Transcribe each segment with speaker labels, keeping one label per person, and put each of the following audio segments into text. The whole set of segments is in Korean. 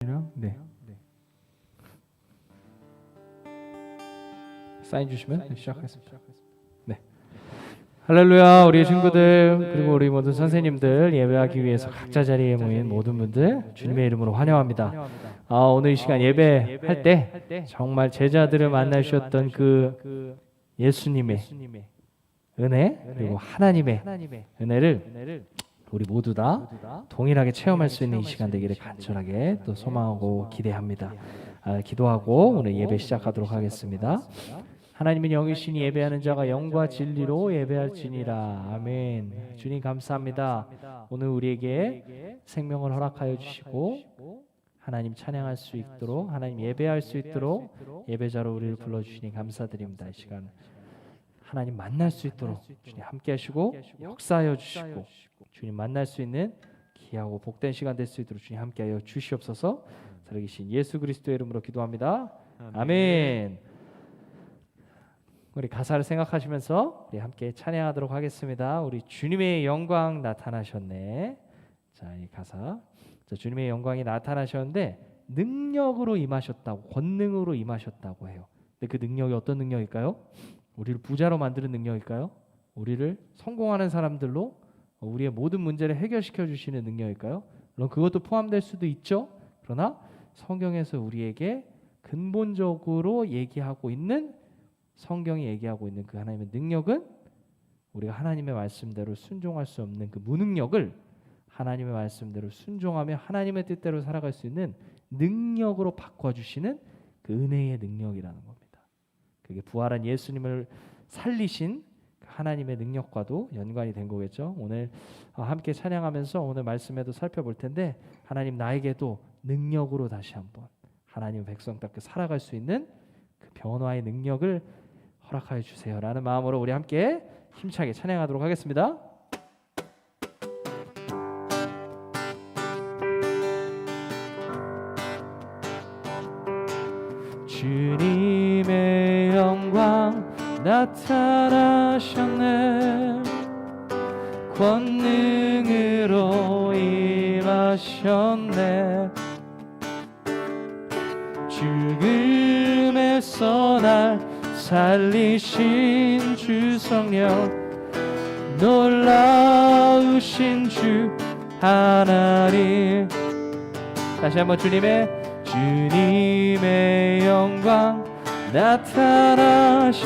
Speaker 1: 찬양. 네. 사인 주시면 시작하겠습니다. 네. 할렐루야. 우리 친구들 그리고 우리 모든 선생님들 예배하기 위해서 각자 자리에 모인 모든 분들 주님의 이름으로 환영합니다. 오늘 이 시간 예배할 때 정말 제자들을 만나 주셨던 그 예수님의 은혜 그리고 하나님의 은혜를 우리 모두 다 동일하게 체험할 수 있는 이 시간 되기를 간절하게 또 소망하고 기대합니다. 기도하고 오늘 예배 시작하도록 하겠습니다. 하나님은 영이시니 예배하는 자가 영과 진리로 예배할지니라. 아멘. 주님 감사합니다. 오늘 우리에게 생명을 허락하여 주시고 하나님 찬양할 수 있도록 하나님 예배할 수 있도록 예배자로 우리를 불러주시니 감사드립니다. 이 시간 하나님 만날 수 있도록 주님 함께 하시고 역사하여 주시고 주님 만날 수 있는 귀하고 복된 시간 될 수 있도록 주님 함께하여 주시옵소서. 살아계신 예수 그리스도의 이름으로 기도합니다. 아멘. 우리 가사를 생각하시면서 우리 함께 찬양하도록 하겠습니다. 우리 주님의 영광 나타나셨네. 자, 이 가사. 자, 주님의 영광이 나타나셨는데 능력으로 임하셨다고, 권능으로 임하셨다고 해요. 근데 그 능력이 어떤 능력일까요? 우리를 부자로 만드는 능력일까요? 우리를 성공하는 사람들로 우리의 모든 문제를 해결시켜 주시는 능력일까요? 물론 그것도 포함될 수도 있죠. 그러나 성경에서 우리에게 근본적으로 얘기하고 있는 성경이 얘기하고 있는 그 하나님의 능력은 우리가 하나님의 말씀대로 순종할 수 없는 그 무능력을 하나님의 말씀대로 순종하며 하나님의 뜻대로 살아갈 수 있는 능력으로 바꿔주시는 그 은혜의 능력이라는 겁니다. 그게 부활한 예수님을 살리신 하나님의 능력과도 연관이 된 거겠죠. 오늘 함께 찬양하면서 오늘 말씀에도 살펴볼 텐데 하나님 나에게도 능력으로 다시 한번 하나님 백성답게 살아갈 수 있는 그 변화의 능력을 허락하여 주세요 라는 마음으로 우리 함께 힘차게 찬양하도록 하겠습니다. 주님의 영광 나타나셨네. 권능으로 임하셨네. 죽음에서 날 살리신 주 성령, 놀라우신 주 하나님. 다시 한번 주님의 영광 나타나셨네.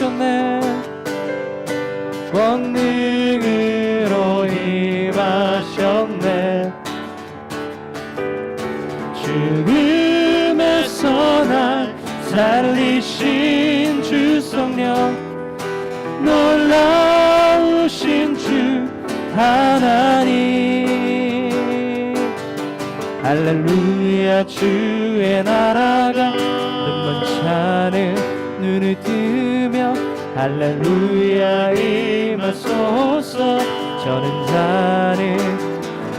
Speaker 1: 권능으로 임하셨네. 죽음에서 날 살리신 주 성령, 놀라우신 주 하나님. 할렐루야. 주의 나라가 눈먼 자는 눈을 뜨며 할렐루야 임하소서. 저는 자는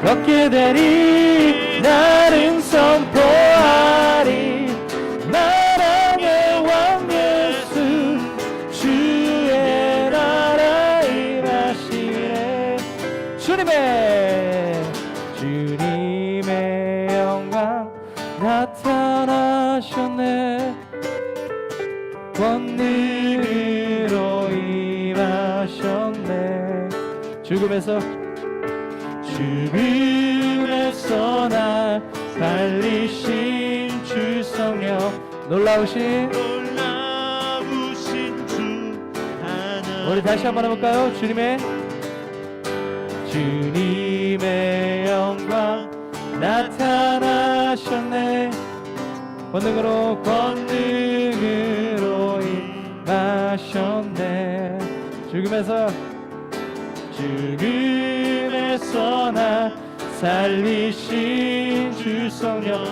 Speaker 1: 걷게 되리. 나는 선포하리. 나라의 왕 예수 주의 나라 임하시네. 주님의 영광 나타나셨네. 권능으로 임하셨네. 죽음에서 날 살리신 주 성령, 놀라우신 주 하나님. 우리 다시 한번 해볼까요? 주님의 영광 나타나셨네. 권능으로 임하셨네. 죽음에서 날 살리신 주 성령,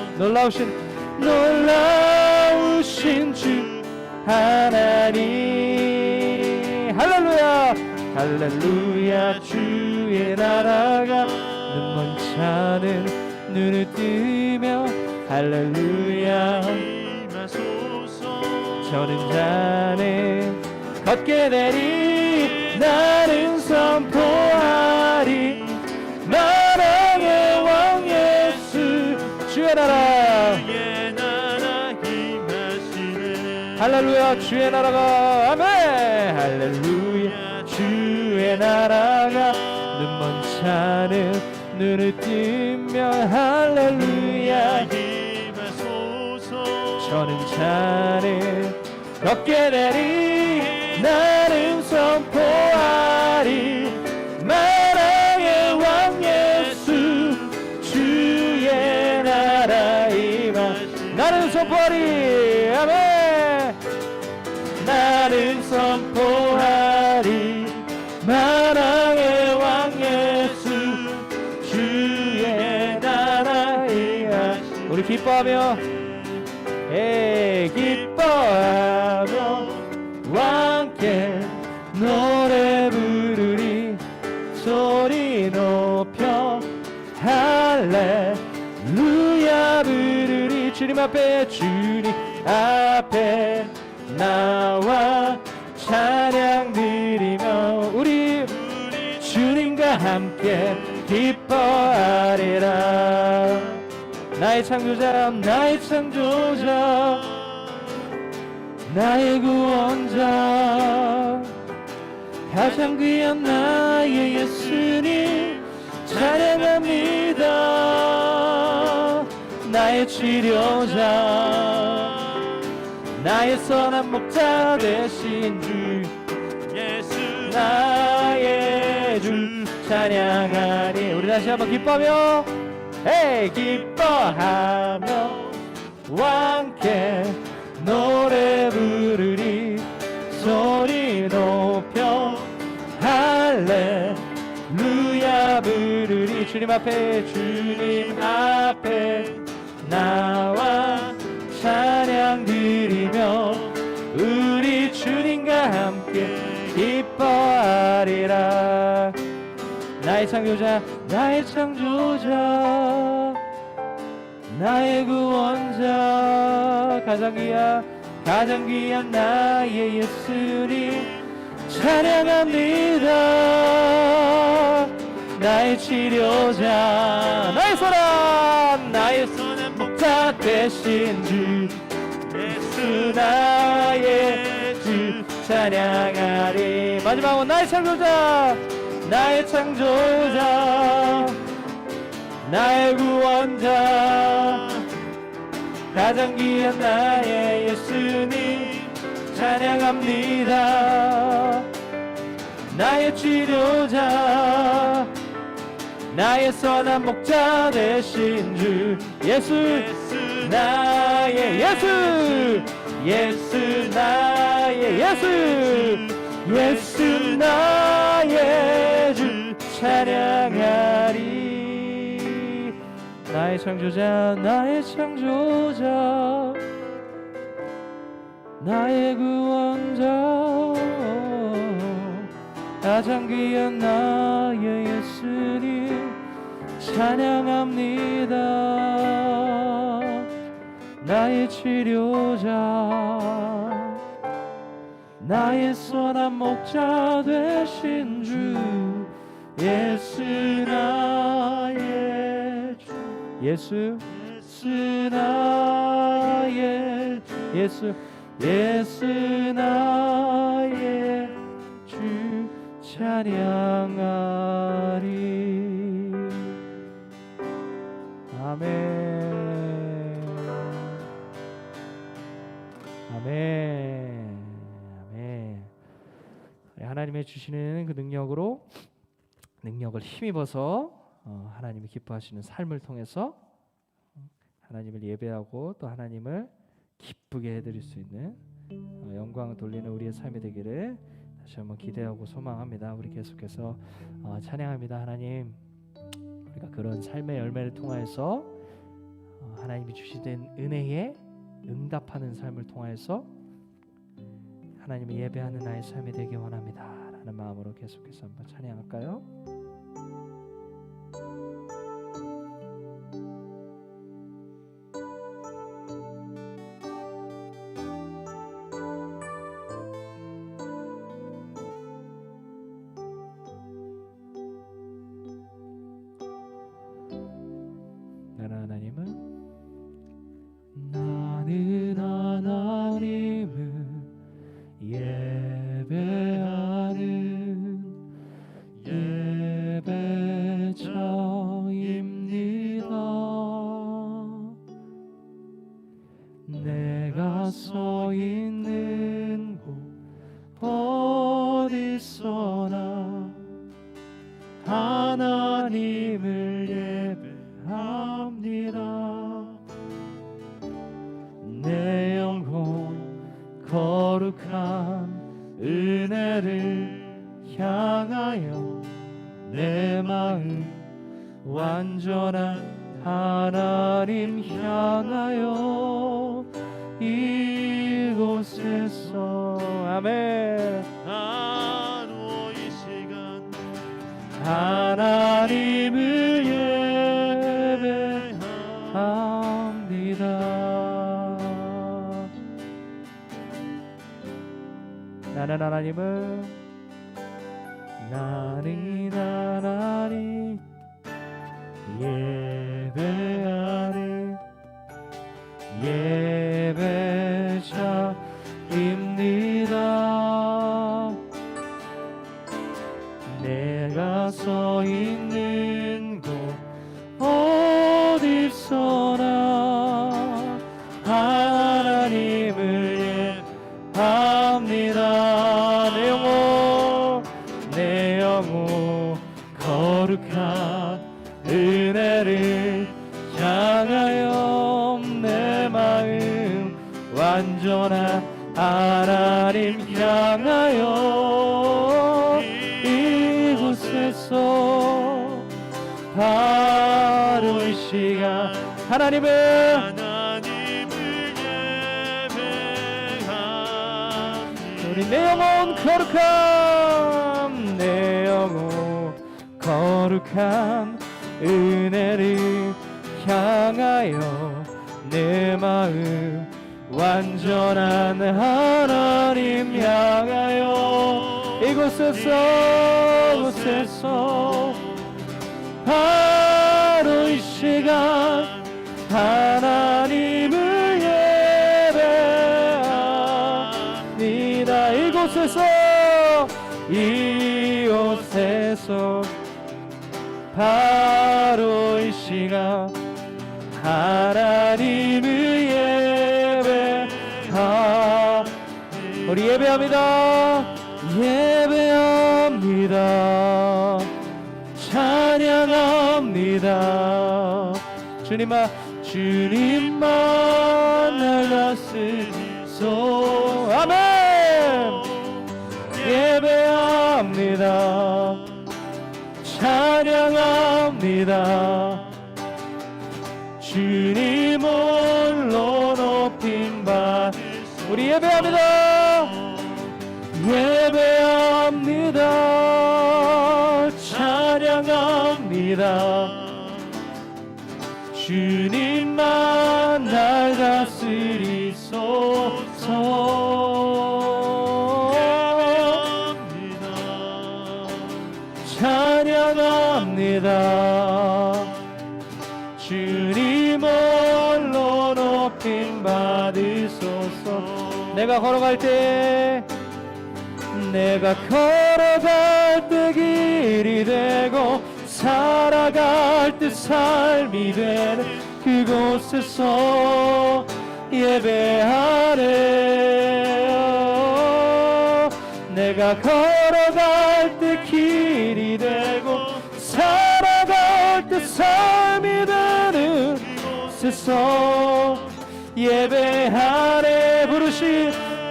Speaker 1: 놀라우신 주 하나님. 할렐루야. 할렐루야. 주의 나라가 눈먼 자는 눈을 뜨며 할렐루야 저는 자는 걷게 되리. 나는 선포하리. 나라의 왕 예수 주의 나라 할렐루야 주의 나라가 아멘 할렐루야 주의 나라가 눈먼 자는 눈을 뜨면 할렐루야 저는 자는 걷게 되리 나는 선포하리 만왕의 왕 예수 주의 나라 임하시 나는 선포하리 아멘 나는 선포하리 만왕의 왕 예수 주의 나라 임하시 우리 기뻐하며 기뻐하며 왕께 노래 부르리 소리 높여 할렐루야 부르리 주님 앞에 나와 찬양 드리며 우리 주님과 함께 기뻐하리라 나의 창조자 나의 구원자 가장 귀한 나의 예수님 찬양합니다 나의 치료자 나의 선한 목자 되신 주 예수 나의 주 찬양하니 우리 다시 한번 기뻐하며 기뻐하며 왕께 노래 부르리 소리 높여 할렐루야 부르리 주님 앞에 나와 찬양 드리며 우리 주님과 함께 기뻐하리라 나의 창조자 나의 구원자 가장 귀한 나의 예수님 찬양합니다 나의 치료자 나의 선한 목자 되신 주 예수 나의 주 찬양하리 마지막으로 나의 창조자 나의 구원자 가장 귀한 나의 예수님 찬양합니다 나의 치료자 나의 선한 목자 되신 주 예수 나의 주 찬양하리 나의 창조자 나의 구원자 가장 귀한 나의 예수님 찬양합니다 나의 치료자 나의 선한 목자 되신 주 예수 나의 주 예수 나의 주 예수 나의 주 찬양하리 아멘 아멘 아멘 하나님의 주시는 그 능력을 힘입어서 하나님이 기뻐하시는 삶을 통해서 하나님을 예배하고 또 하나님을 기쁘게 해드릴 수 있는 영광을 돌리는 우리의 삶이 되기를 다시 한번 기대하고 소망합니다. 우리 계속해서 찬양합니다. 하나님 우리가 그런 삶의 열매를 통하여서 하나님이 주시는 은혜에 응답하는 삶을 통하여서 하나님을 예배하는 나의 삶이 되기 원합니다 라는 마음으로 계속해서 한번 찬양할까요? 나는 하나님을 내가 서 있는 곳 어디서나 하나님을 예배합니다. 내 영혼 거룩한 은혜를 향하여 내 마음 완전한 하나님 향하여 이곳에서 아멘.
Speaker 2: 나도 이 시간
Speaker 1: 하나님을 예배합니다. 나는 하나님을 예배하니 예배자입니다. 내가 서 있는 곳 어디서나 하나님을 예배합니다. 내 영혼 거룩한 은혜를 향하여 내 마음 완전한 하나님 향하여 이곳에서 바로 이 시간 하나님을
Speaker 2: 예배합니다.
Speaker 1: 우리 내 영혼 거룩한 내 영혼 거룩한 은혜를 향하여 내 마음 완전한 하나님 향하여 이곳에서 바로 이 시간 하나님을 예배합니다. 이곳에서 바로 이 시간 하나님을 우리 예배합니다. 찬양합니다. 주님만 날 다스리소. 아멘. 예배합니다. 찬양합니다. 주님 홀로 높임 받 우리 예배합니다. 찬양합니다. 주님만 날 다스리소서. 찬양합니다. 주님 홀로 높임 받으소서. 내가 걸어갈 때 길이 되고 살아갈 때 삶이 되는 그곳에서 예배하네. 내가 걸어갈 때 길이 되고 살아갈 때 삶이 되는 곳에서 예배하네.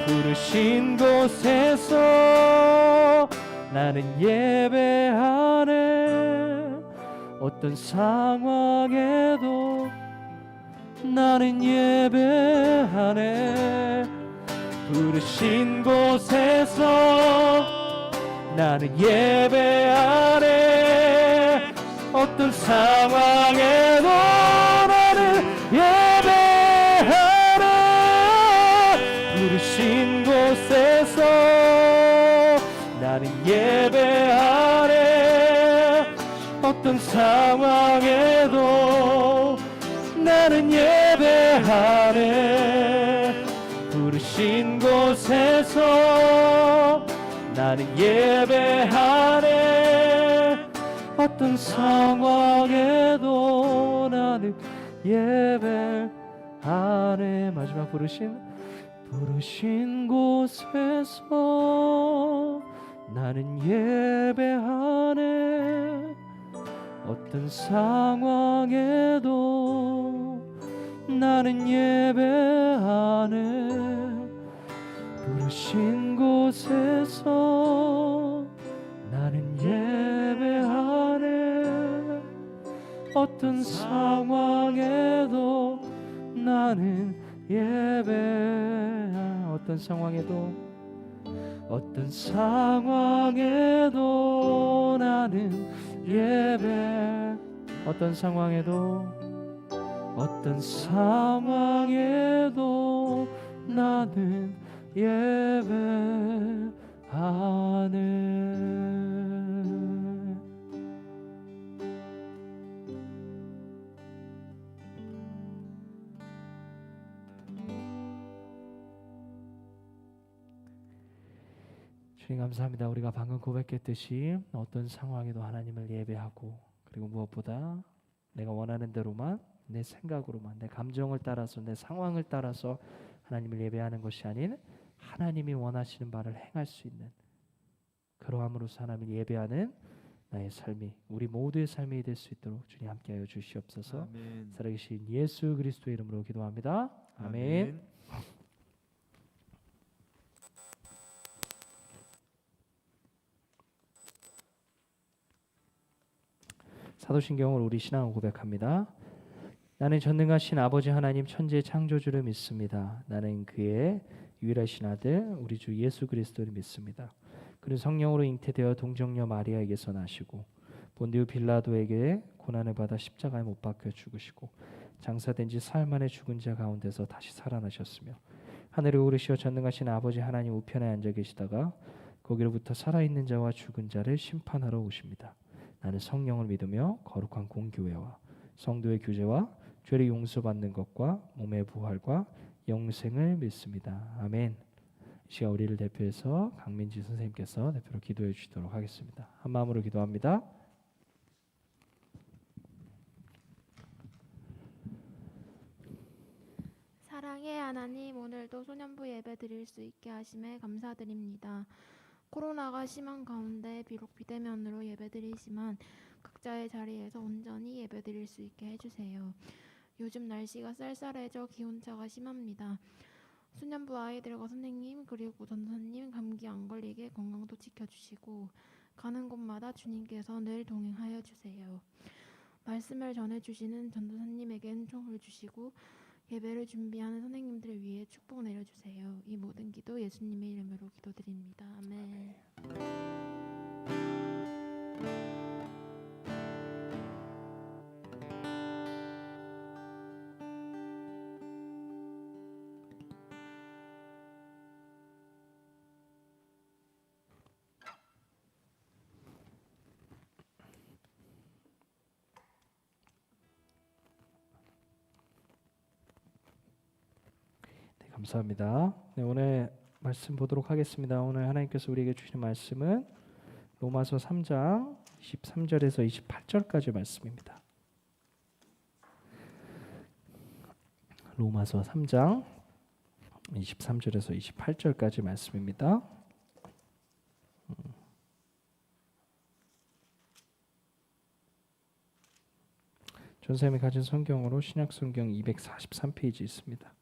Speaker 1: 부르신 곳에서 나는 예배하네. 어떤 상황에도 나는 예배하네. 부르신 곳에서 나는 예배하네. 어떤 상황에도 나는 예배하네. 부르신 곳에서 나는 예배하네. 어떤 상황에도 나는 예배하네. 부르신 곳에서 나는 예배하네. 어떤 상황에도 나는 예배하네. 예배하네. 마지막 부르신 곳에서 나는 예배하네. 어떤 상황에도 나는 예배하네. 부르신 곳에서 나는 예배하네. 어떤 상황에도 나는 예배하네. 어떤 상황에도 나는 예배. 어떤 상황에도 나는 예배하네. 주님 감사합니다. 우리가 방금 고백했듯이 어떤 상황에도 하나님을 예배하고, 그리고 무엇보다 내가 원하는 대로만, 내 생각으로만, 내 감정을 따라서, 내 상황을 따라서 하나님을 예배하는 것이 아닌 하나님이 원하시는 바를 행할 수 있는, 그러함으로써 하나님을 예배하는 나의 삶이, 우리 모두의 삶이 될 수 있도록 주님 함께하여 주시옵소서.
Speaker 3: 아멘.
Speaker 1: 살아계신 예수 그리스도의 이름으로 기도합니다. 아멘. 사도신경을 우리 신앙을 고백합니다. 나는 전능하신 아버지 하나님 천지의 창조주를 믿습니다. 나는 그의 유일하신 아들 우리 주 예수 그리스도를 믿습니다. 그는 성령으로 잉태되어 동정녀 마리아에게서 나시고 본디오 빌라도에게 고난을 받아 십자가에 못 박혀 죽으시고 장사된 지 사흘 만에 죽은 자 가운데서 다시 살아나셨으며 하늘에 오르시어 전능하신 아버지 하나님 우편에 앉아 계시다가 거기로부터 살아있는 자와 죽은 자를 심판하러 오십니다. 나는 성령을 믿으며 거룩한 공교회와 성도의 교제와 죄를 용서받는 것과 몸의 부활과 영생을 믿습니다. 아멘. 이 시간 우리를 대표해서 강민지 선생님께서 대표로 기도해 주시도록 하겠습니다. 한 마음으로 기도합니다.
Speaker 4: 사랑의 하나님, 오늘도 소년부 예배 드릴 수 있게 하심에 감사드립니다. 코로나가 심한 가운데 비록 비대면으로 예배드리지만 각자의 자리에서 온전히 예배드릴 수 있게 해주세요. 요즘 날씨가 쌀쌀해져 기온차가 심합니다. 수년부 아이들과 선생님 그리고 전도사님 감기 안 걸리게 건강도 지켜주시고 가는 곳마다 주님께서 늘 동행하여 주세요. 말씀을 전해주시는 전도사님에게 은총을 주시고 예배를 준비하는 선생님들을 위해 축복 내려주세요. 이 모든 기도 예수님의 이름으로 기도드립니다. 아멘.
Speaker 1: 감사합니다. 네, 오늘 말씀 보도록 하겠습니다. 오늘 하나님께서 우리에게 주시는 말씀은 로마서 3장 23절에서 28절까지 말씀입니다. 로마서 3장 23절에서 28절까지 말씀입니다. 전사님이 가진 성경으로 신약 성경 243페이지 있습니다.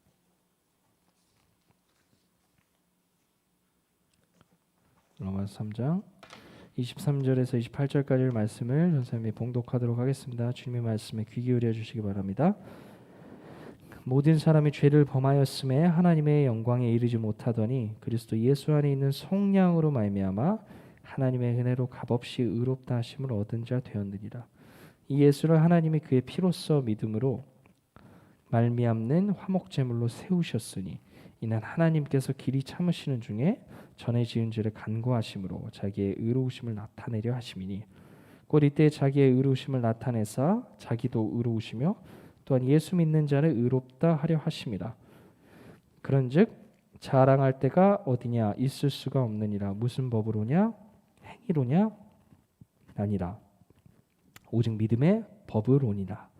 Speaker 1: 로마서 3장 23절에서 28절까지 말씀을 전사님이 봉독하도록 하겠습니다. 주님의 말씀에 귀 기울여 주시기 바랍니다. 모든 사람이 죄를 범하였음에 하나님의 영광에 이르지 못하더니 그리스도 예수 안에 있는 성령으로 말미암아 하나님의 은혜로 값없이 의롭다 하심을 얻은 자 되었느니라. 이 예수를 하나님이 그의 피로써 믿음으로 말미암는 화목제물로 세우셨으니 이는 하나님께서 길이 참으시는 중에 전에 지은 죄를 간구하심으로 자기의 의로우심을 나타내려 하심이니 곧 이때 자기의 의로우심을 나타내사 자기도 의로우시며 또한 예수 믿는 자를 의롭다 하려 하심이라. 그런즉 자랑할 때가 어디냐 있을 수가 없느니라. 무슨 법으로냐 행위로냐 아니라 오직 믿음의 법으로니라.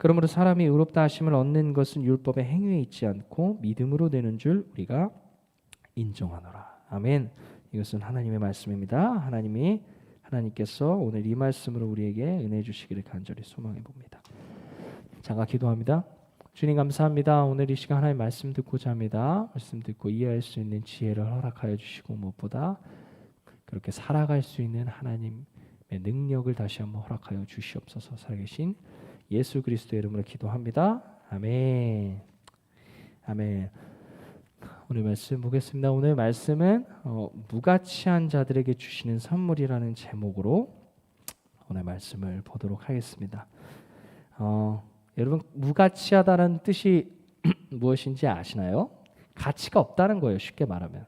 Speaker 1: 그러므로 사람이 의롭다 하심을 얻는 것은 율법의 행위에 있지 않고 믿음으로 되는 줄 우리가 인정하노라. 아멘. 이것은 하나님의 말씀입니다. 하나님께서 오늘 이 말씀으로 우리에게 은혜 주시기를 간절히 소망해 봅니다. 잠깐 기도합니다. 주님 감사합니다. 오늘 이 시간 하나님의 말씀 듣고자 합니다. 말씀 듣고 이해할 수 있는 지혜를 허락하여 주시고 무엇보다 그렇게 살아갈 수 있는 하나님의 능력을 다시 한번 허락하여 주시옵소서. 살아계신 예수 그리스도의 이름으로 기도합니다. 아멘. 아멘. 오늘 말씀 보겠습니다. 오늘 말씀은 무가치한 자들에게 주시는 선물이라는 제목으로 오늘 말씀을 보도록 하겠습니다. 여러분 무가치하다는 뜻이 무엇인지 아시나요? 가치가 없다는 거예요. 쉽게 말하면.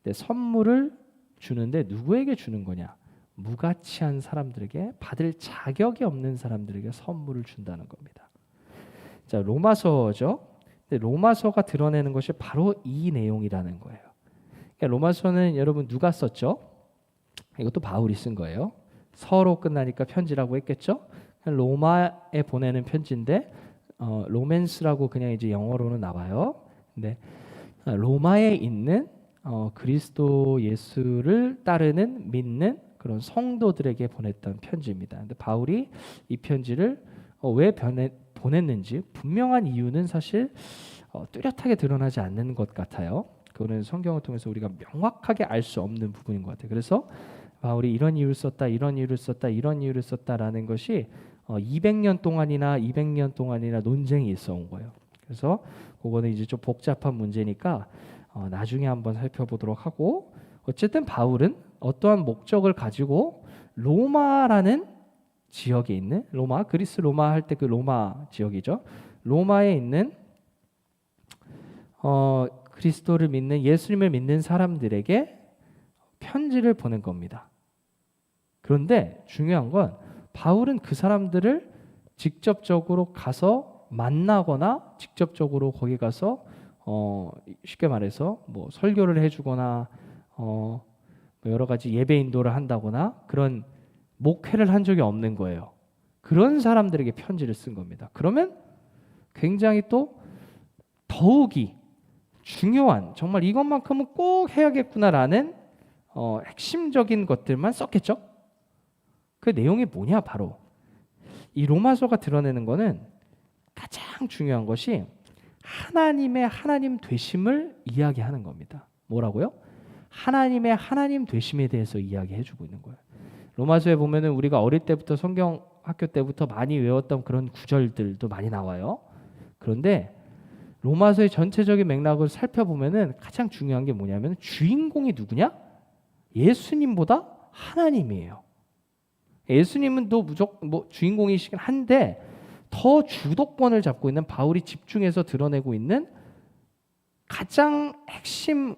Speaker 1: 근데 선물을 주는데 누구에게 주는 거냐? 무가치한 사람들에게, 받을 자격이 없는 사람들에게 선물을 준다는 겁니다. 자, 로마서죠. 근데 로마서가 드러내는 것이 바로 이 내용이라는 거예요. 그러니까 로마서는 여러분 누가 썼죠? 이것도 바울이 쓴 거예요. 서로 끝나니까 편지라고 했겠죠? 로마에 보내는 편지인데 로맨스라고 그냥 이제 영어로는 나와요. 근데 로마에 있는 그리스도 예수를 따르는 믿는 그런 성도들에게 보냈던 편지입니다. 근데 바울이 이 편지를 왜 보냈는지 분명한 이유는 사실 뚜렷하게 드러나지 않는 것 같아요. 그거는 성경을 통해서 우리가 명확하게 알 수 없는 부분인 것 같아요. 그래서 바울이 이런 이유를 썼다, 이런 이유를 썼다, 이런 이유를 썼다라는 것이 200년 동안이나 논쟁이 있어온 거예요. 그래서 그거는 이제 좀 복잡한 문제니까 나중에 한번 살펴보도록 하고, 어쨌든 바울은 어떠한 목적을 가지고 로마라는 지역에 있는 로마, 그리스 로마 할 때 그 로마 지역이죠. 로마에 있는 그리스도를 믿는, 예수님을 믿는 사람들에게 편지를 보낸 겁니다. 그런데 중요한 건 바울은 그 사람들을 직접적으로 가서 만나거나 직접적으로 거기 가서 쉽게 말해서 뭐 설교를 해주거나 여러 가지 예배 인도를 한다거나 그런 목회를 한 적이 없는 거예요. 그런 사람들에게 편지를 쓴 겁니다. 그러면 굉장히 또 더욱이 중요한, 정말 이것만큼은 꼭 해야겠구나라는 핵심적인 것들만 썼겠죠. 그 내용이 뭐냐? 바로 이 로마서가 드러내는 거는 가장 중요한 것이 하나님의 하나님 되심을 이야기하는 겁니다. 뭐라고요? 하나님의 하나님 되심에 대해서 이야기해주고 있는 거예요. 로마서에 보면은 우리가 어릴 때부터 성경 학교 때부터 많이 외웠던 그런 구절들도 많이 나와요. 그런데 로마서의 전체적인 맥락을 살펴보면은 가장 중요한 게 뭐냐면 주인공이 누구냐? 예수님보다 하나님이에요. 예수님은 또 무조건 뭐 주인공이시긴 한데 더 주도권을 잡고 있는, 바울이 집중해서 드러내고 있는 가장 핵심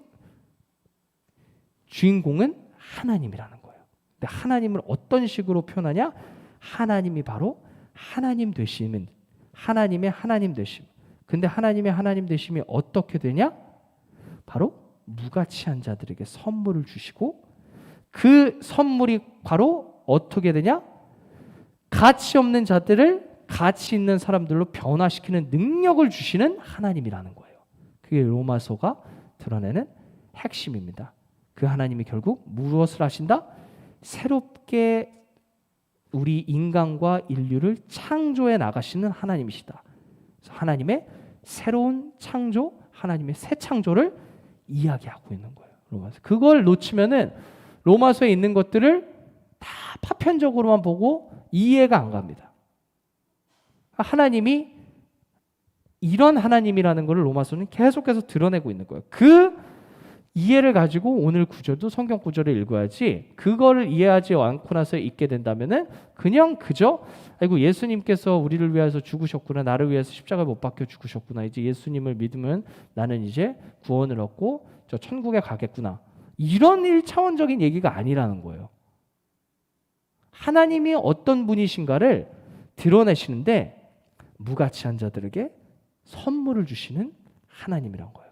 Speaker 1: 주인공은 하나님이라는 거예요. 근데 하나님을 어떤 식으로 표현하냐? 하나님이 바로 하나님 되심은 하나님의 하나님 되심. 근데 하나님의 하나님 되심이 어떻게 되냐? 바로 무가치한 자들에게 선물을 주시고, 그 선물이 바로 어떻게 되냐? 가치 없는 자들을 가치 있는 사람들로 변화시키는 능력을 주시는 하나님이라는 거예요. 그게 로마서가 드러내는 핵심입니다. 그 하나님이 결국 무엇을 하신다? 새롭게 우리 인간과 인류를 창조해 나가시는 하나님이시다. 그래서 하나님의 새로운 창조, 하나님의 새 창조를 이야기하고 있는 거예요. 로마서. 그걸 놓치면은 로마서에 있는 것들을 다 파편적으로만 보고 이해가 안 갑니다. 하나님이 이런 하나님이라는 것을 로마서는 계속해서 드러내고 있는 거예요. 그 이해를 가지고 오늘 구절도 성경 구절을 읽어야지, 그거를 이해하지 않고 나서 읽게 된다면은 그냥 그저 아이고 예수님께서 우리를 위해서 죽으셨구나, 나를 위해서 십자가에 못 박혀 죽으셨구나, 이제 예수님을 믿으면 나는 이제 구원을 얻고 저 천국에 가겠구나, 이런 1차원적인 얘기가 아니라는 거예요. 하나님이 어떤 분이신가를 드러내시는데 무가치한 자들에게 선물을 주시는 하나님이란 거예요.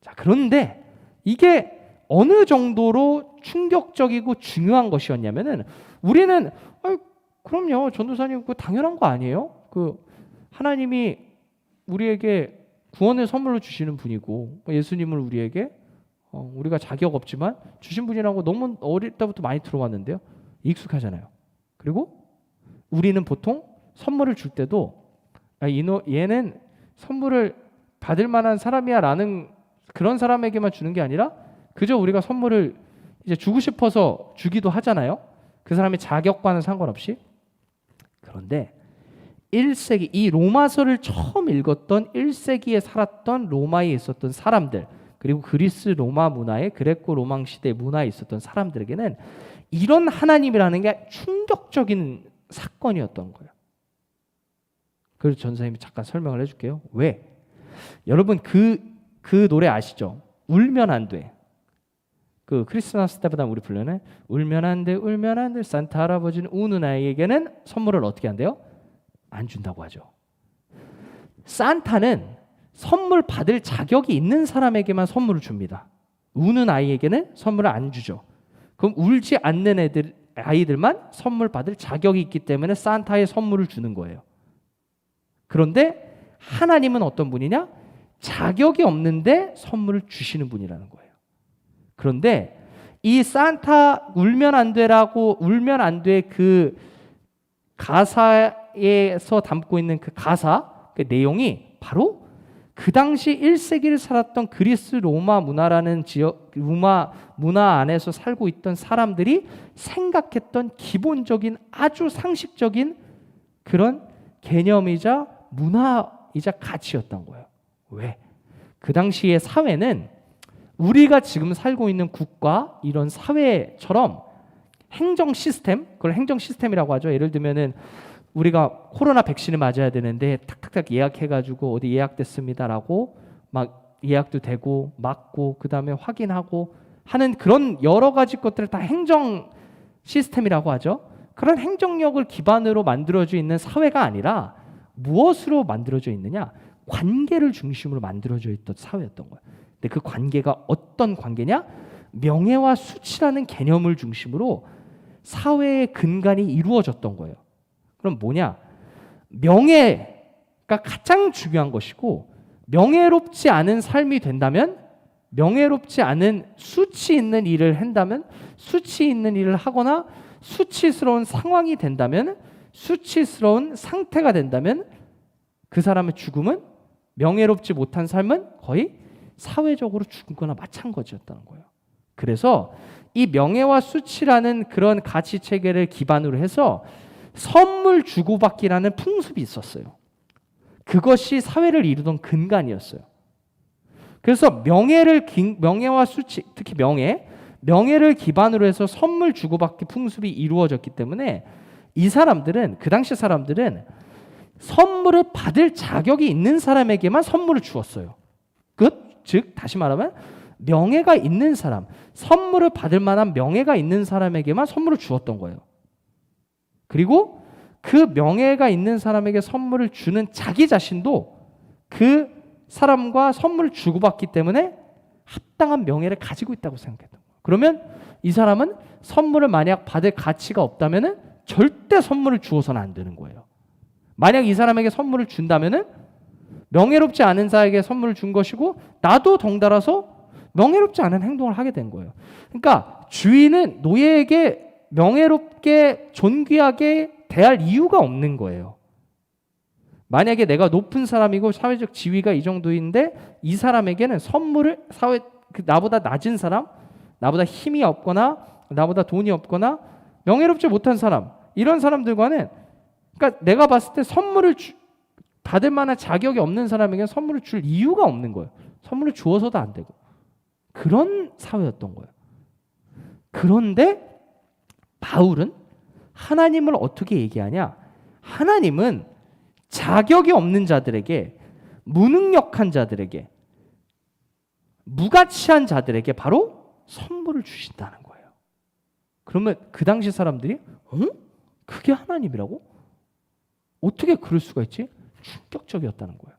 Speaker 1: 자, 그런데 이게 어느 정도로 충격적이고 중요한 것이었냐면은 우리는 그럼요 전도사님 그 당연한 거 아니에요? 하나님이 우리에게 구원의 선물로 주시는 분이고 예수님을 우리에게 우리가 자격 없지만 주신 분이라고 너무 어릴 때부터 많이 들어왔는데요. 익숙하잖아요. 그리고 우리는 보통 선물을 줄 때도 얘는 선물을 받을 만한 사람이야 라는 그런 사람에게만 주는 게 아니라 그저 우리가 선물을 이제 주고 싶어서 주기도 하잖아요. 그 사람의 자격과는 상관없이. 그런데 1세기 이 로마서를 처음 읽었던 1세기에 살았던 로마에 있었던 사람들 그리고 그리스 로마 문화에 그레코 로망 시대 문화에 있었던 사람들에게는 이런 하나님이라는 게 충격적인 사건이었던 거예요. 그래서 전 선생님이 잠깐 설명을 해줄게요. 왜? 여러분 그 노래 아시죠? 울면 안 돼. 그 크리스마스 때보다 우리 불러는 울면 안 돼, 울면 안 돼. 산타 할아버지는 우는 아이에게는 선물을 어떻게 한대요? 안 준다고 하죠. 산타는 선물 받을 자격이 있는 사람에게만 선물을 줍니다. 우는 아이에게는 선물을 안 주죠. 그럼 울지 않는 아이들만 선물 받을 자격이 있기 때문에 산타의 선물을 주는 거예요. 그런데 하나님은 어떤 분이냐? 자격이 없는데 선물을 주시는 분이라는 거예요. 그런데 이 산타 울면 안 돼라고 울면 안 돼 그 가사에서 담고 있는 그 가사 그 내용이 바로 그 당시 1세기를 살았던 그리스 로마 문화라는 지역 로마 문화 안에서 살고 있던 사람들이 생각했던 기본적인 아주 상식적인 그런 개념이자 문화이자 가치였던 거예요. 왜? 그 당시의 사회는 우리가 지금 살고 있는 국가 이런 사회처럼 행정 시스템, 그걸 행정 시스템이라고 하죠. 예를 들면은 우리가 코로나 백신을 맞아야 되는데 탁탁탁 예약해가지고 어디 예약됐습니다라고 막 예약도 되고 맞고 그 다음에 확인하고 하는 그런 여러 가지 것들을 다 행정 시스템이라고 하죠. 그런 행정력을 기반으로 만들어져 있는 사회가 아니라 무엇으로 만들어져 있느냐? 관계를 중심으로 만들어져 있던 사회였던 거예요. 근데 그 관계가 어떤 관계냐? 명예와 수치라는 개념을 중심으로 사회의 근간이 이루어졌던 거예요. 그럼 뭐냐? 명예가 가장 중요한 것이고 명예롭지 않은 삶이 된다면 명예롭지 않은 수치 있는 일을 한다면 수치 있는 일을 하거나 수치스러운 상황이 된다면 수치스러운 상태가 된다면 그 사람의 죽음은 명예롭지 못한 삶은 거의 사회적으로 죽은 거나 마찬가지였다는 거예요. 그래서 이 명예와 수치라는 그런 가치 체계를 기반으로 해서 선물 주고받기라는 풍습이 있었어요. 그것이 사회를 이루던 근간이었어요. 그래서 명예와 수치, 특히 명예를 기반으로 해서 선물 주고받기 풍습이 이루어졌기 때문에 이 사람들은 그 당시 사람들은 선물을 받을 자격이 있는 사람에게만 선물을 주었어요. 즉 다시 말하면 명예가 있는 사람, 선물을 받을 만한 명예가 있는 사람에게만 선물을 주었던 거예요. 그리고 그 명예가 있는 사람에게 선물을 주는 자기 자신도 그 사람과 선물을 주고받기 때문에 합당한 명예를 가지고 있다고 생각했던 거예요. 그러면 이 사람은 선물을 만약 받을 가치가 없다면 절대 선물을 주어서는 안 되는 거예요. 만약 이 사람에게 선물을 준다면 명예롭지 않은 자에게 선물을 준 것이고 나도 덩달아서 명예롭지 않은 행동을 하게 된 거예요. 그러니까 주인은 노예에게 명예롭게 존귀하게 대할 이유가 없는 거예요. 만약에 내가 높은 사람이고 사회적 지위가 이 정도인데 이 사람에게는 선물을 나보다 낮은 사람, 나보다 힘이 없거나 나보다 돈이 없거나 명예롭지 못한 사람 이런 사람들과는 그러니까 내가 봤을 때 선물을 받을 만한 자격이 없는 사람에게 선물을 줄 이유가 없는 거예요. 선물을 주어서도 안 되고 그런 사회였던 거예요. 그런데 바울은 하나님을 어떻게 얘기하냐? 하나님은 자격이 없는 자들에게, 무능력한 자들에게, 무가치한 자들에게 바로 선물을 주신다는 거예요. 그러면 그 당시 사람들이 그게 하나님이라고? 어떻게 그럴 수가 있지? 충격적이었다는 거예요.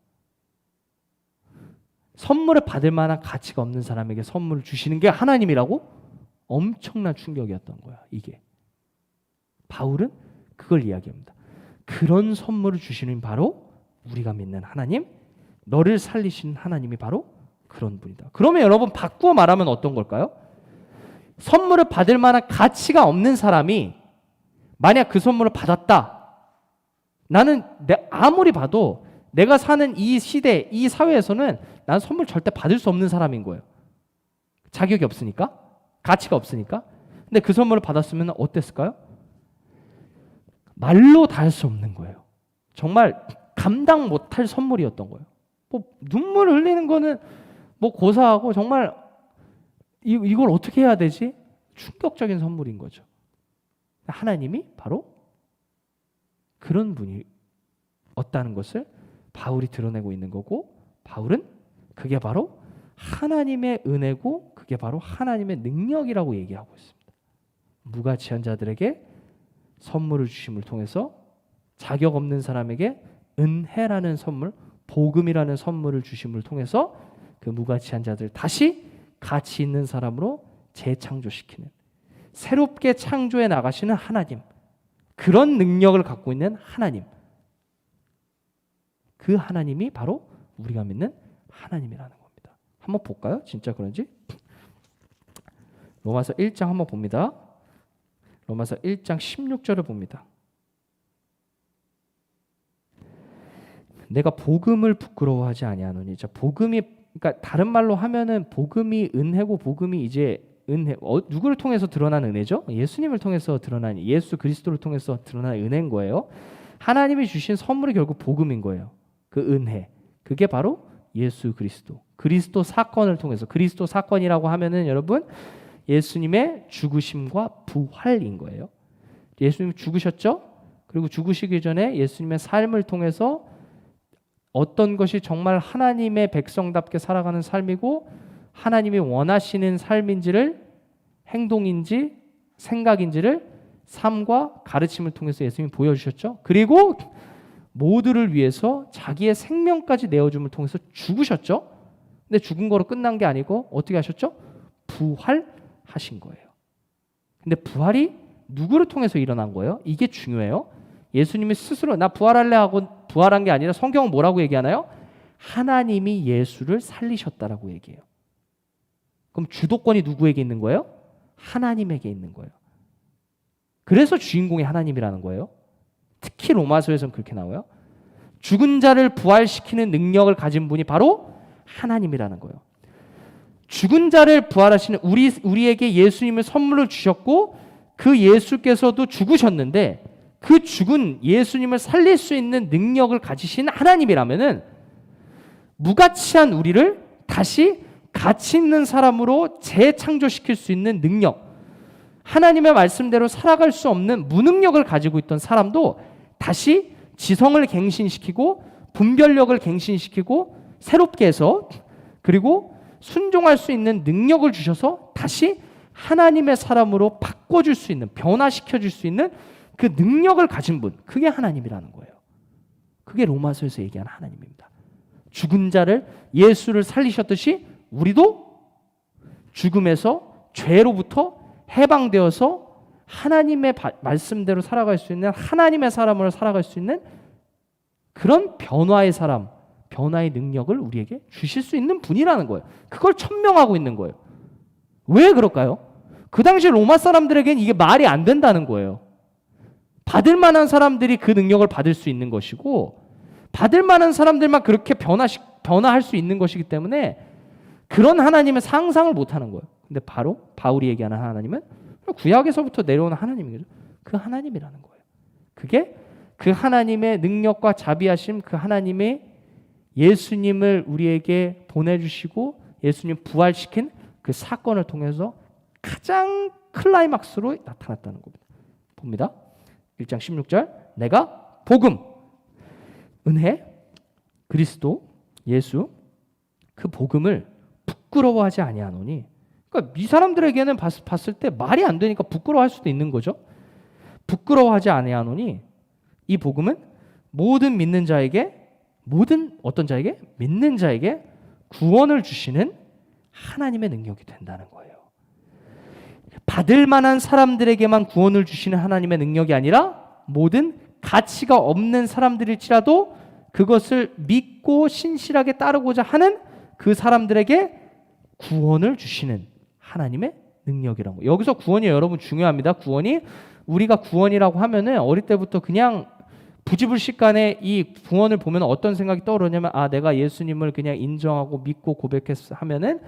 Speaker 1: 선물을 받을 만한 가치가 없는 사람에게 선물을 주시는 게 하나님이라고? 엄청난 충격이었던 거야, 이게. 바울은 그걸 이야기합니다. 그런 선물을 주시는 바로 우리가 믿는 하나님, 너를 살리신 하나님이 바로 그런 분이다. 그러면 여러분 바꾸어 말하면 어떤 걸까요? 선물을 받을 만한 가치가 없는 사람이 만약 그 선물을 받았다. 나는 아무리 봐도 내가 사는 이 시대, 이 사회에서는 난 선물 절대 받을 수 없는 사람인 거예요. 자격이 없으니까, 가치가 없으니까. 근데 그 선물을 받았으면 어땠을까요? 말로 다 할 수 없는 거예요. 정말 감당 못할 선물이었던 거예요. 뭐 눈물 흘리는 거는 뭐 고사하고 정말 이걸 어떻게 해야 되지? 충격적인 선물인 거죠. 하나님이 바로 그런 분이었다는 것을 바울이 드러내고 있는 거고, 바울은 그게 바로 하나님의 은혜고 그게 바로 하나님의 능력이라고 얘기하고 있습니다. 무가치한 자들에게 선물을 주심을 통해서 자격 없는 사람에게 은혜라는 선물, 복음이라는 선물을 주심을 통해서 그 무가치한 자들 다시 가치 있는 사람으로 재창조시키는, 새롭게 창조해 나가시는 하나님, 그런 능력을 갖고 있는 하나님, 그 하나님이 바로 우리가 믿는 하나님이라는 겁니다. 한번 볼까요? 진짜 그런지? 로마서 1장 한번 봅니다. 로마서 1장 16절을 봅니다. 내가 복음을 부끄러워하지 아니하노니. 자, 복음이, 그러니까 다른 말로 하면은 복음이 은혜고, 복음이 이제 은혜, 누구를 통해서 드러난 은혜죠? 예수님을 통해서 드러난, 예수 그리스도를 통해서 드러난 은혜인 거예요. 하나님이 주신 선물이 결국 복음인 거예요. 그 은혜, 그게 바로 예수 그리스도 사건을 통해서, 그리스도 사건이라고 하면은 여러분 예수님의 죽으심과 부활인 거예요. 예수님 죽으셨죠? 그리고 죽으시기 전에 예수님의 삶을 통해서 어떤 것이 정말 하나님의 백성답게 살아가는 삶이고 하나님이 원하시는 삶인지를, 행동인지 생각인지를 삶과 가르침을 통해서 예수님이 보여주셨죠. 그리고 모두를 위해서 자기의 생명까지 내어줌을 통해서 죽으셨죠. 근데 죽은 거로 끝난 게 아니고 어떻게 하셨죠? 부활하신 거예요. 근데 부활이 누구를 통해서 일어난 거예요? 이게 중요해요. 예수님이 스스로 나 부활할래 하고 부활한 게 아니라 성경은 뭐라고 얘기하나요? 하나님이 예수를 살리셨다라고 얘기해요. 그럼 주도권이 누구에게 있는 거예요? 하나님에게 있는 거예요. 그래서 주인공이 하나님이라는 거예요. 특히 로마서에서는 그렇게 나와요. 죽은 자를 부활시키는 능력을 가진 분이 바로 하나님이라는 거예요. 죽은 자를 부활하시는, 우리에게 예수님을 선물로 주셨고 그 예수께서도 죽으셨는데 그 죽은 예수님을 살릴 수 있는 능력을 가지신 하나님이라면은 무가치한 우리를 다시 가치 있는 사람으로 재창조시킬 수 있는 능력, 하나님의 말씀대로 살아갈 수 없는 무능력을 가지고 있던 사람도 다시 지성을 갱신시키고 분별력을 갱신시키고 새롭게 해서, 그리고 순종할 수 있는 능력을 주셔서 다시 하나님의 사람으로 바꿔줄 수 있는, 변화시켜줄 수 있는 그 능력을 가진 분, 그게 하나님이라는 거예요. 그게 로마서에서 얘기하는 하나님입니다. 죽은 자를, 예수를 살리셨듯이 우리도 죽음에서, 죄로부터 해방되어서 하나님의 말씀대로 살아갈 수 있는, 하나님의 사람으로 살아갈 수 있는 그런 변화의 사람, 변화의 능력을 우리에게 주실 수 있는 분이라는 거예요. 그걸 천명하고 있는 거예요. 왜 그럴까요? 그 당시 로마 사람들에게는 이게 말이 안 된다는 거예요. 받을 만한 사람들이 그 능력을 받을 수 있는 것이고 받을 만한 사람들만 그렇게 변화할 수 있는 것이기 때문에 그런 하나님의 상상을 못하는 거예요. 근데 바로 바울이 얘기하는 하나님은 구약에서부터 내려오는 하나님이죠. 그 하나님이라는 거예요. 그게 그 하나님의 능력과 자비하심, 그 하나님의 예수님을 우리에게 보내주시고 예수님 부활시킨 그 사건을 통해서 가장 클라이막스로 나타났다는 겁니다. 봅니다. 1장 16절, 내가 복음, 은혜, 그리스도, 예수, 그 복음을 부끄러워하지 아니하노니. 그러니까 이 사람들에게는 봤을 때 말이 안 되니까 부끄러워할 수도 있는 거죠. 부끄러워하지 아니하노니 이 복음은 모든 믿는 자에게, 모든 어떤 자에게? 믿는 자에게 구원을 주시는 하나님의 능력이 된다는 거예요. 받을 만한 사람들에게만 구원을 주시는 하나님의 능력이 아니라 모든 가치가 없는 사람들일지라도 그것을 믿고 신실하게 따르고자 하는 그 사람들에게 구원을 주시는 하나님의 능력이라는 거예요. 여기서 구원이 여러분 중요합니다. 구원이 우리가 구원이라고 하면은 어릴 때부터 그냥 부지불식간에 이 구원을 보면 어떤 생각이 떠오르냐면 내가 예수님을 그냥 인정하고 믿고 고백했어 하면은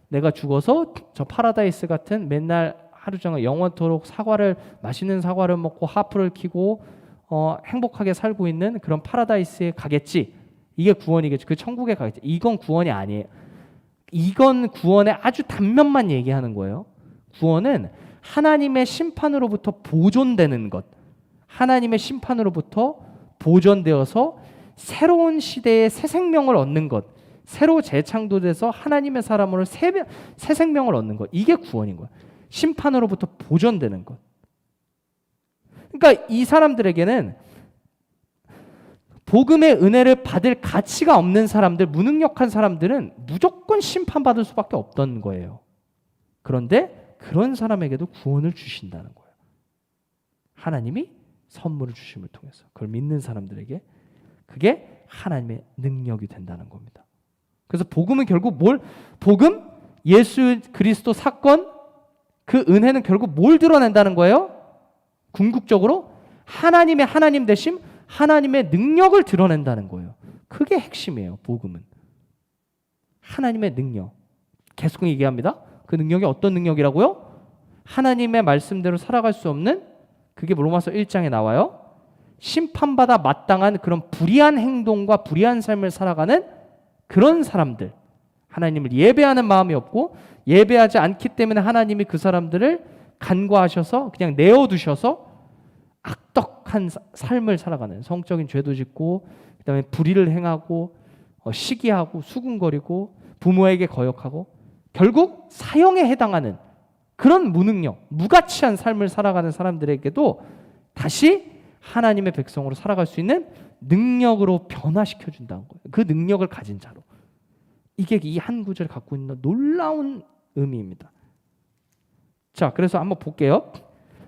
Speaker 1: 내가 죽어서 저 파라다이스 같은 맨날 하루 종일 영원토록 맛있는 사과를 먹고 하프를 키고 행복하게 살고 있는 그런 파라다이스에 가겠지. 이게 구원이겠지. 그 천국에 가겠지. 이건 구원이 아니에요. 이건 구원의 아주 단면만 얘기하는 거예요. 구원은 하나님의 심판으로부터 보존되는 것, 하나님의 심판으로부터 보존되어서 새로운 시대에 새 생명을 얻는 것, 새로 재창조돼서 하나님의 사람으로 새 생명을 얻는 것, 이게 구원인 거예요. 심판으로부터 보존되는 것. 그러니까 이 사람들에게는 복음의 은혜를 받을 가치가 없는 사람들, 무능력한 사람들은 무조건 심판받을 수밖에 없던 거예요. 그런데 그런 사람에게도 구원을 주신다는 거예요. 하나님이 선물을 주심을 통해서 그걸 믿는 사람들에게 그게 하나님의 능력이 된다는 겁니다. 그래서 복음은 결국 복음, 예수 그리스도 사건, 그 은혜는 결국 뭘 드러낸다는 거예요? 궁극적으로 하나님의 하나님 되심, 하나님의 능력을 드러낸다는 거예요. 그게 핵심이에요. 복음은 하나님의 능력. 계속 얘기합니다. 그 능력이 어떤 능력이라고요? 하나님의 말씀대로 살아갈 수 없는, 그게 로마서 1장에 나와요. 심판받아 마땅한 그런 불의한 행동과 불의한 삶을 살아가는 그런 사람들, 하나님을 예배하는 마음이 없고 예배하지 않기 때문에 하나님이 그 사람들을 간과하셔서 그냥 내어두셔서 악덕한 삶을 살아가는, 성적인 죄도 짓고 그다음에 불의를 행하고 시기하고 수군거리고 부모에게 거역하고 결국 사형에 해당하는 그런 무능력, 무가치한 삶을 살아가는 사람들에게도 다시 하나님의 백성으로 살아갈 수 있는 능력으로 변화시켜 준다는 거예요. 그 능력을 가진 자로. 이게 이 한 구절을 갖고 있는 놀라운 의미입니다. 자, 그래서 한번 볼게요.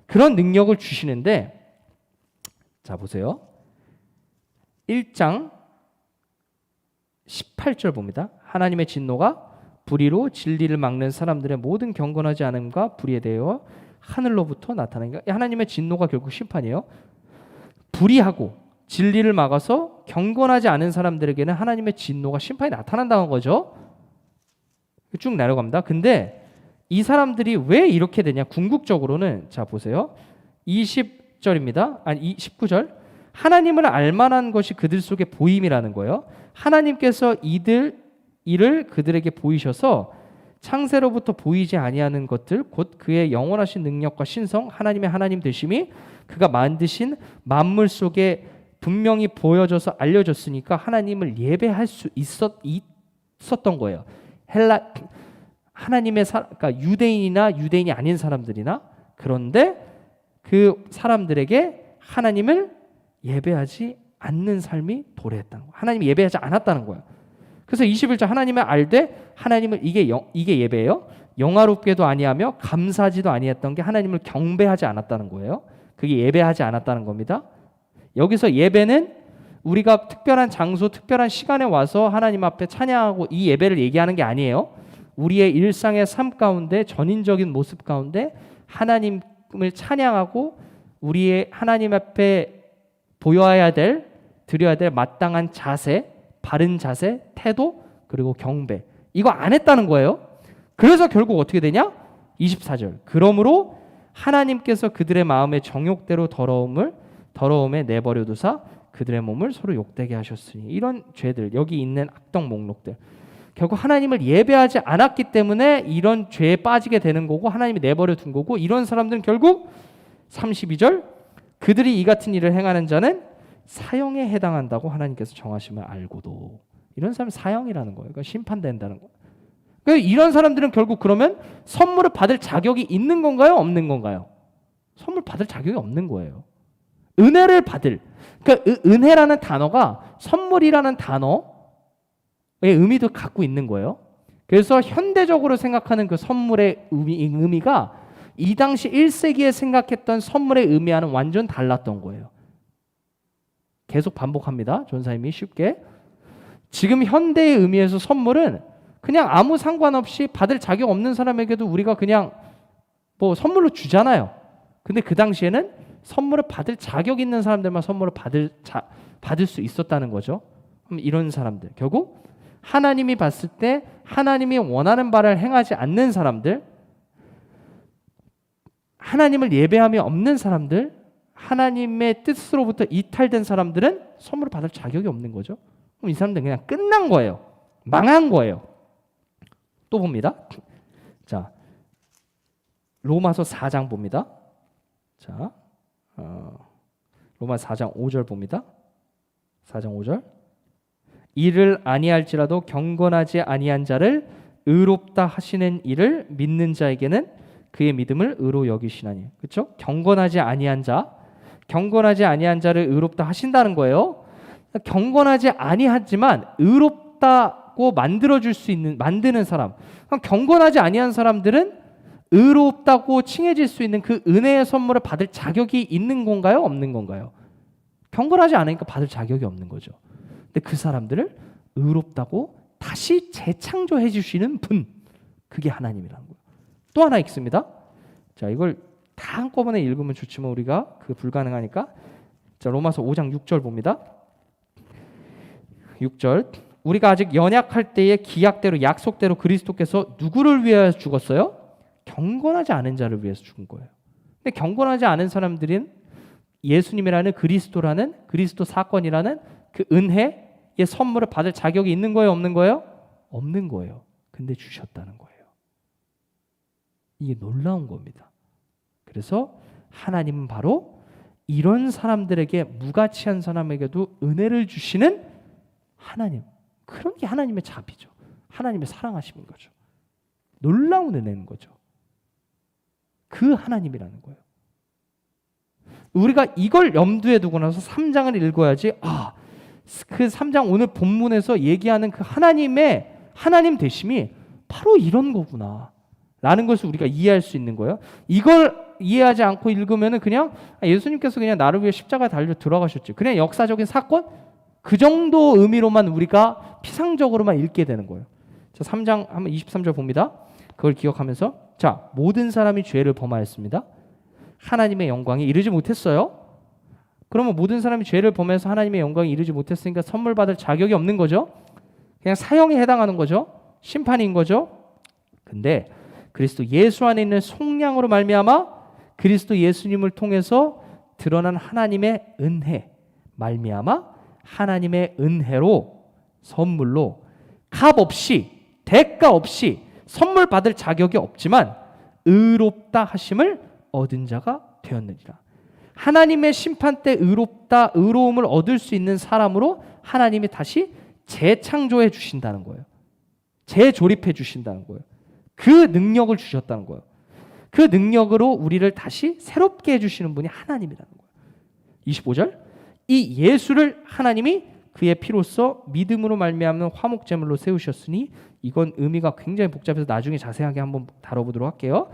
Speaker 1: 그런 능력을 주시는데, 자 보세요. 1장 18절 봅니다. 하나님의 진노가 불의로 진리를 막는 사람들의 모든 경건하지 않음과 불의에 대하여 하늘로부터 나타나니까, 하나님의 진노가 결국 심판이에요. 불의하고 진리를 막아서 경건하지 않은 사람들에게는 하나님의 진노가, 심판이 나타난다는 거죠. 쭉 내려갑니다. 근데 이 사람들이 왜 이렇게 되냐? 궁극적으로는 자 보세요. 20절입니다. 아니 19절. 하나님을 알만한 것이 그들 속에 보임이라는 거예요. 하나님께서 이를 그들에게 보이셔서 창세로부터 보이지 아니하는 것들, 곧 그의 영원하신 능력과 신성, 하나님의 하나님 되심이 그가 만드신 만물 속에 분명히 보여져서 알려졌으니까 하나님을 예배할 수 있었던 거예요. 하나님의 그러니까 유대인이나 유대인이 아닌 사람들이나, 그런데 그 사람들에게 하나님을 예배하지 않는 삶이 도래했다는 거예요. 하나님이 예배하지 않았다는 거예요. 그래서 21절 하나님을 알되 하나님을 이게 예배예요. 영화롭게도 아니하며 감사하지도 아니했던 게 하나님을 경배하지 않았다는 거예요. 그게 예배하지 않았다는 겁니다. 여기서 예배는 우리가 특별한 장소, 특별한 시간에 와서 하나님 앞에 찬양하고 이 예배를 얘기하는 게 아니에요. 우리의 일상의 삶 가운데, 전인적인 모습 가운데 하나님을 찬양하고 우리의 하나님 앞에 보여야 될, 드려야 될 마땅한 자세, 바른 자세, 태도, 그리고 경배, 이거 안 했다는 거예요. 그래서 결국 어떻게 되냐? 24절. 그러므로 하나님께서 그들의 마음의 정욕대로 더러움에 내버려 두사 그들의 몸을 서로 욕되게 하셨으니, 이런 죄들, 여기 있는 악덕 목록들, 결국 하나님을 예배하지 않았기 때문에 이런 죄에 빠지게 되는 거고 하나님이 내버려 둔 거고, 이런 사람들은 결국 32절 그들이 이 같은 일을 행하는 자는 사형에 해당한다고 하나님께서 정하심을 알고도, 이런 사람은 사형이라는 거예요. 그러니까 심판된다는 거예요. 그러니까 이런 사람들은 결국 그러면 선물을 받을 자격이 있는 건가요? 없는 건가요? 선물 받을 자격이 없는 거예요. 은혜를 받을, 그러니까 은혜라는 단어가 선물이라는 단어의 의미도 갖고 있는 거예요. 그래서 현대적으로 생각하는 그 선물의 의미가 이 당시 1세기에 생각했던 선물의 의미와는 완전 달랐던 거예요. 계속 반복합니다. 전사님이 쉽게. 지금 현대의 의미에서 선물은 그냥 아무 상관없이 받을 자격 없는 사람에게도 우리가 그냥 뭐 선물로 주잖아요. 근데 그 당시에는 선물을 받을 자격 있는 사람들만 선물을 받을 수 있었다는 거죠. 이런 사람들, 결국 하나님이 봤을 때 하나님이 원하는 바를 행하지 않는 사람들, 하나님을 예배함이 없는 사람들, 하나님의 뜻으로부터 이탈된 사람들은 선물을 받을 자격이 없는 거죠. 그럼 이 사람들은 그냥 끝난 거예요. 망한 거예요. 또 봅니다. 자, 로마서 4장 봅니다. 자, 로마 4장 5절 봅니다. 4장 5절. 이를 아니할지라도 경건하지 아니한 자를 의롭다 하시는 이를 믿는 자에게는 그의 믿음을 의로 여기시나니. 그렇죠? 경건하지 아니한 자, 경건하지 아니한 자를 의롭다 하신다는 거예요. 경건하지 아니하지만 의롭다고 만들어줄 수 있는, 만드는 사람. 경건하지 아니한 사람들은 의롭다고 칭해질 수 있는 그 은혜의 선물을 받을 자격이 있는 건가요? 없는 건가요? 경건하지 않으니까 받을 자격이 없는 거죠. 근데 그 사람들을 의롭다고 다시 재창조해 주시는 분, 그게 하나님이라는 거예요. 또 하나 읽습니다. 자, 이걸 다 한꺼번에 읽으면 좋지만 우리가 그 불가능하니까, 자, 로마서 5장 6절 봅니다. 6절. 우리가 아직 연약할 때에 기약대로 약속대로 그리스도께서 누구를 위하여 죽었어요? 경건하지 않은 자를 위해서 죽은 거예요. 근데 경건하지 않은 사람들은 예수님이라는 그리스도라는, 그리스도 사건이라는 그 은혜의 선물을 받을 자격이 있는 거예요, 없는 거예요? 없는 거예요. 근데 주셨다는 거예요. 이게 놀라운 겁니다. 그래서 하나님은 바로 이런 사람들에게, 무가치한 사람에게도 은혜를 주시는 하나님, 그런 게 하나님의 자비죠. 하나님의 사랑하심인 거죠. 놀라운 은혜인 거죠. 그 하나님이라는 거예요. 우리가 이걸 염두에 두고 나서 3장을 읽어야지, 그 3장 오늘 본문에서 얘기하는 그 하나님의 하나님 되심이 바로 이런 거구나 라는 것을 우리가 이해할 수 있는 거예요. 이걸 이해하지 않고 읽으면 그냥 예수님께서 그냥 나를 위해 십자가에 달려 들어가셨지, 그냥 역사적인 사건, 그 정도 의미로만 우리가 피상적으로만 읽게 되는 거예요. 자, 3장 한번 23절 봅니다. 그걸 기억하면서, 자, 모든 사람이 죄를 범하였습니다. 하나님의 영광에 이르지 못했어요. 그러면 모든 사람이 죄를 범해서 하나님의 영광에 이르지 못했으니까 선물 받을 자격이 없는 거죠. 그냥 사형에 해당하는 거죠. 심판인 거죠. 근데 그리스도 예수 안에 있는 속량으로 말미암아 그리스도 예수님을 통해서 드러난 하나님의 은혜 말미암아 하나님의 은혜로, 선물로 값 없이, 대가 없이 선물 받을 자격이 없지만 의롭다 하심을 얻은 자가 되었느니라. 하나님의 심판 때 의로움을 얻을 수 있는 사람으로 하나님이 다시 재창조해 주신다는 거예요. 재조립해 주신다는 거예요. 그 능력을 주셨다는 거예요. 그 능력으로 우리를 다시 새롭게 해주시는 분이 하나님이라는 거예요. 25절. 이 예수를 하나님이 그의 피로써 믿음으로 말미암는 화목제물로 세우셨으니, 이건 의미가 굉장히 복잡해서 나중에 자세하게 한번 다뤄보도록 할게요.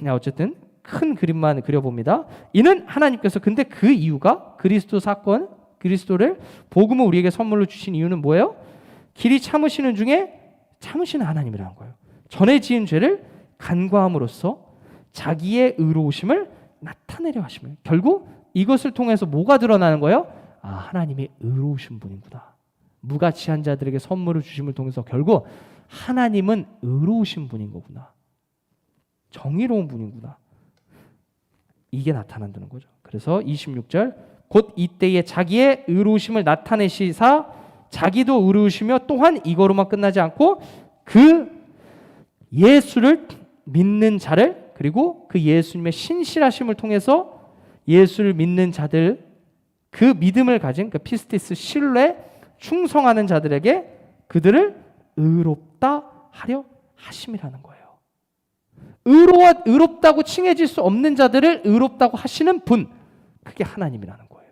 Speaker 1: 어쨌든 큰 그림만 그려봅니다. 이는 하나님께서, 근데 그 이유가 그리스도 사건, 그리스도를 복음을 우리에게 선물로 주신 이유는 뭐예요? 길이 참으시는 중에 참으시는 하나님이라는 거예요. 전에 지은 죄를 간과함으로써 자기의 의로우심을 나타내려 하시면, 결국 이것을 통해서 뭐가 드러나는 거예요? 하나님이 의로우신 분이구나. 무가치한 자들에게 선물을 주심을 통해서 결국 하나님은 의로우신 분인 거구나. 정의로운 분이구나. 이게 나타난다는 거죠. 그래서 26절, 곧 이때에 자기의 의로우심을 나타내시사 자기도 의로우시며 또한 이거로만 끝나지 않고 그 예수를 믿는 자를, 그리고 그 예수님의 신실하심을 통해서 예수를 믿는 자들, 그 믿음을 가진 그 피스티스 신뢰 충성하는 자들에게 그들을 의롭다 하려 하심이라는 거예요. 의롭다고 칭해질 수 없는 자들을 의롭다고 하시는 분, 그게 하나님이라는 거예요.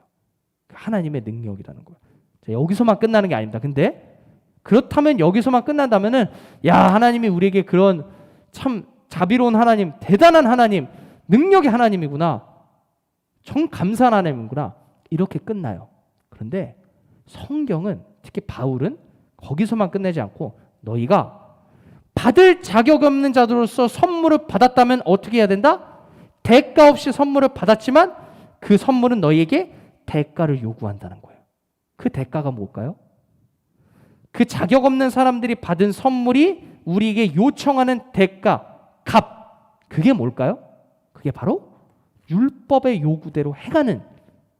Speaker 1: 하나님의 능력이라는 거예요. 자, 여기서만 끝나는 게 아닙니다. 근데 그렇다면 여기서만 끝난다면은, 야, 하나님이 우리에게 그런 참 자비로운 하나님, 대단한 하나님, 능력의 하나님이구나, 정 감사한 하나님이구나, 이렇게 끝나요. 그런데 성경은, 특히 바울은 거기서만 끝내지 않고 너희가 받을 자격 없는 자들로서 선물을 받았다면 어떻게 해야 된다? 대가 없이 선물을 받았지만 그 선물은 너희에게 대가를 요구한다는 거예요. 그 대가가 뭘까요? 그 자격 없는 사람들이 받은 선물이 우리에게 요청하는 대가, 값, 그게 뭘까요? 그게 바로 율법의 요구대로 행하는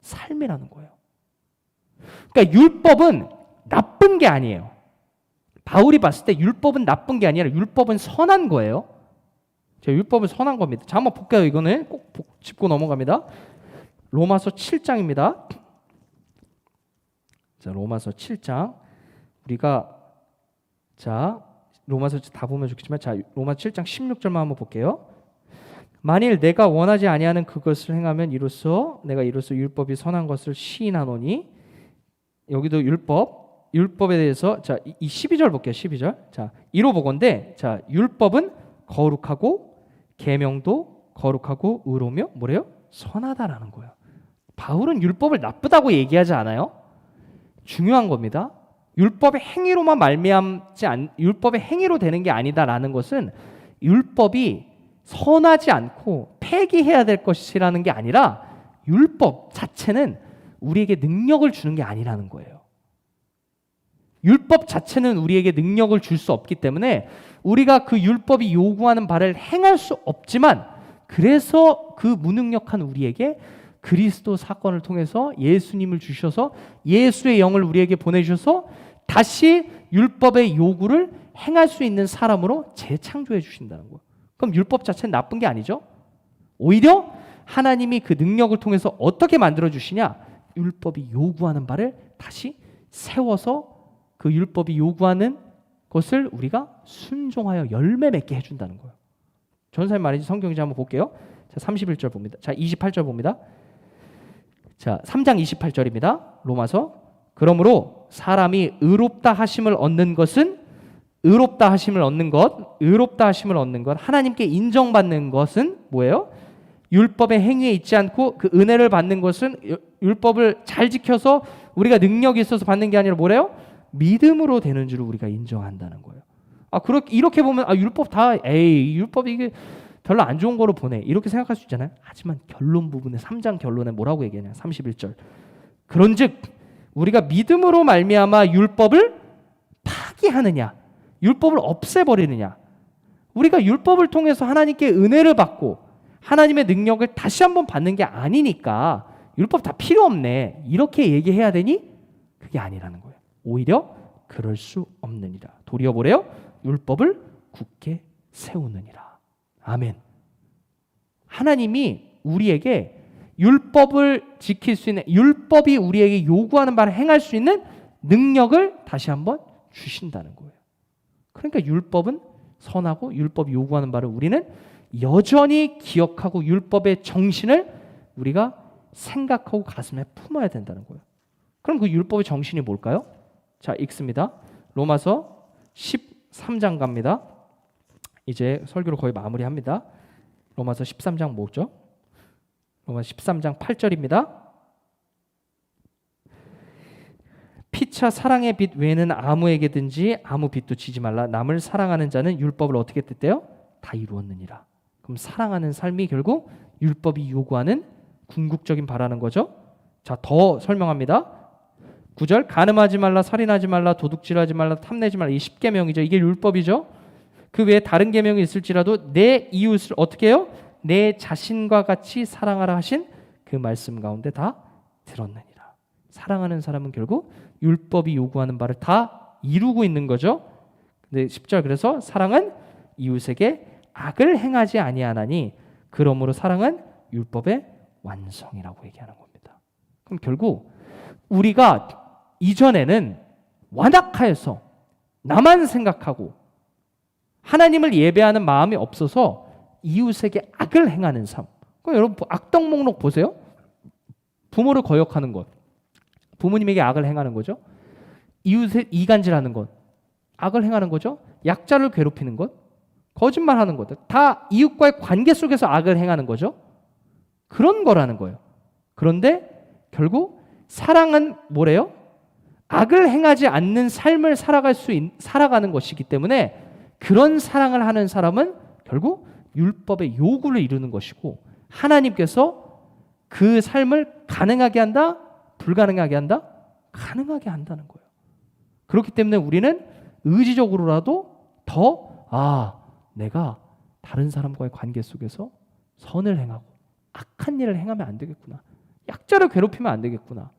Speaker 1: 삶이라는 거예요. 그러니까 율법은 나쁜 게 아니에요. 바울이 봤을 때 율법은 나쁜 게 아니라 율법은 선한 거예요. 자, 율법은 선한 겁니다. 자, 한번 볼게요. 이거는 꼭 짚고 넘어갑니다. 로마서 7장입니다. 자, 로마서 7장. 우리가 로마서 다 보면 좋겠지만 로마서 7장 16절만 한번 볼게요. 만일 내가 원하지 아니하는 그것을 행하면 내가 이로써 율법이 선한 것을 시인하노니, 여기도 율법에 대해서 이 12절 볼게요. 12절. 자, 이로 보건대 율법은 거룩하고 계명도 거룩하고 의로우며 뭐래요? 선하다라는 거예요. 바울은 율법을 나쁘다고 얘기하지 않아요. 중요한 겁니다. 율법의 행위로만 율법의 행위로 되는 게 아니다라는 것은 율법이 선하지 않고 폐기해야 될 것이라는 게 아니라 율법 자체는 우리에게 능력을 주는 게 아니라는 거예요. 율법 자체는 우리에게 능력을 줄 수 없기 때문에 우리가 그 율법이 요구하는 바를 행할 수 없지만, 그래서 그 무능력한 우리에게 그리스도 사건을 통해서 예수님을 주셔서 예수의 영을 우리에게 보내주셔서 다시 율법의 요구를 행할 수 있는 사람으로 재창조해 주신다는 거예요. 그럼 율법 자체는 나쁜 게 아니죠. 오히려 하나님이 그 능력을 통해서 어떻게 만들어 주시냐, 율법이 요구하는 바를 다시 세워서 그 율법이 요구하는 것을 우리가 순종하여 열매 맺게 해준다는 거예요. 전사님 말인지 성경인지 한번 볼게요. 자, 31절 봅니다. 자, 28절 봅니다. 자, 3장 28절입니다. 로마서. 그러므로 사람이 의롭다 하심을 얻는 것은 의롭다 하심을 얻는 것, 하나님께 인정받는 것은 뭐예요? 율법의 행위에 있지 않고 그 은혜를 받는 것은 율법을 잘 지켜서 우리가 능력이 있어서 받는 게 아니라 뭐래요? 믿음으로 되는 줄 우리가 인정한다는 거예요. 이렇게 보면 율법 율법이 이게 별로 안 좋은 거로 보네, 이렇게 생각할 수 있잖아요. 하지만 결론 부분에 3장 결론에 뭐라고 얘기하냐, 31절. 그런즉 우리가 믿음으로 말미암아 율법을 파기하느냐, 율법을 없애버리느냐, 우리가 율법을 통해서 하나님께 은혜를 받고 하나님의 능력을 다시 한번 받는 게 아니니까 율법 다 필요 없네, 이렇게 얘기해야 되니? 그게 아니라는 거예요. 오히려 그럴 수 없느니라. 도리어 뭐래요? 율법을 굳게 세우느니라. 아멘. 하나님이 우리에게 율법을 지킬 수 있는, 율법이 우리에게 요구하는 바를 행할 수 있는 능력을 다시 한번 주신다는 거예요. 그러니까 율법은 선하고 율법이 요구하는 바를 우리는 여전히 기억하고 율법의 정신을 우리가 생각하고 가슴에 품어야 된다는 거예요. 그럼 그 율법의 정신이 뭘까요? 자, 읽습니다. 로마서 13장 갑니다. 이제 설교를 거의 마무리합니다. 로마서 13장 뭐죠? 로마서 13장 8절입니다. 피차 사랑의 빛 외에는 아무에게든지 아무 빛도 지지 말라. 남을 사랑하는 자는 율법을 어떻게 뜻대요? 다 이루었느니라. 그럼 사랑하는 삶이 결국 율법이 요구하는 궁극적인 바라는 거죠. 자, 더 설명합니다. 9절, 간음하지 말라, 살인하지 말라, 도둑질하지 말라, 탐내지 말라. 이 10계명이죠. 이게 율법이죠. 그 외에 다른 계명이 있을지라도 내 이웃을 어떻게 해요? 내 자신과 같이 사랑하라 하신 그 말씀 가운데 다 들었느니라. 사랑하는 사람은 결국 율법이 요구하는 바를 다 이루고 있는 거죠. 근데 10절, 그래서 사랑은 이웃에게 악을 행하지 아니하나니 그러므로 사랑은 율법의 완성이라고 얘기하는 겁니다. 그럼 결국 우리가 이전에는 완악하여서 나만 생각하고 하나님을 예배하는 마음이 없어서 이웃에게 악을 행하는 삶. 그럼 여러분 악덕 목록 보세요. 부모를 거역하는 것, 부모님에게 악을 행하는 거죠. 이웃에 이간질하는 것, 악을 행하는 거죠. 약자를 괴롭히는 것, 거짓말하는 것, 다 이웃과의 관계 속에서 악을 행하는 거죠. 그런 거라는 거예요. 그런데 결국 사랑은 뭐래요? 악을 행하지 않는 삶을 살아가는 것이기 때문에 그런 사랑을 하는 사람은 결국 율법의 요구를 이루는 것이고 하나님께서 그 삶을 가능하게 한다? 불가능하게 한다? 가능하게 한다는 거예요. 그렇기 때문에 우리는 의지적으로라도 내가 다른 사람과의 관계 속에서 선을 행하고 악한 일을 행하면 안 되겠구나. 약자를 괴롭히면 안 되겠구나.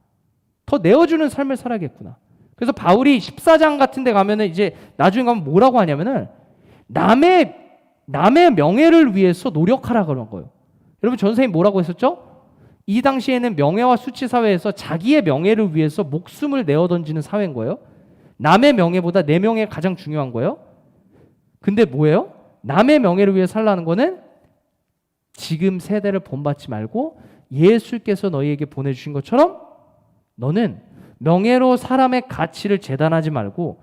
Speaker 1: 더 내어주는 삶을 살아야겠구나. 그래서 바울이 14장 같은 데 가면은 이제 나중에 가면 뭐라고 하냐면은 남의 명예를 위해서 노력하라 그런 거예요. 여러분 전 선생님 뭐라고 했었죠? 이 당시에는 명예와 수치 사회에서 자기의 명예를 위해서 목숨을 내어 던지는 사회인 거예요. 남의 명예보다 내 명예가 가장 중요한 거예요. 근데 뭐예요? 남의 명예를 위해 살라는 거는 지금 세대를 본받지 말고 예수께서 너희에게 보내주신 것처럼 너는 명예로 사람의 가치를 재단하지 말고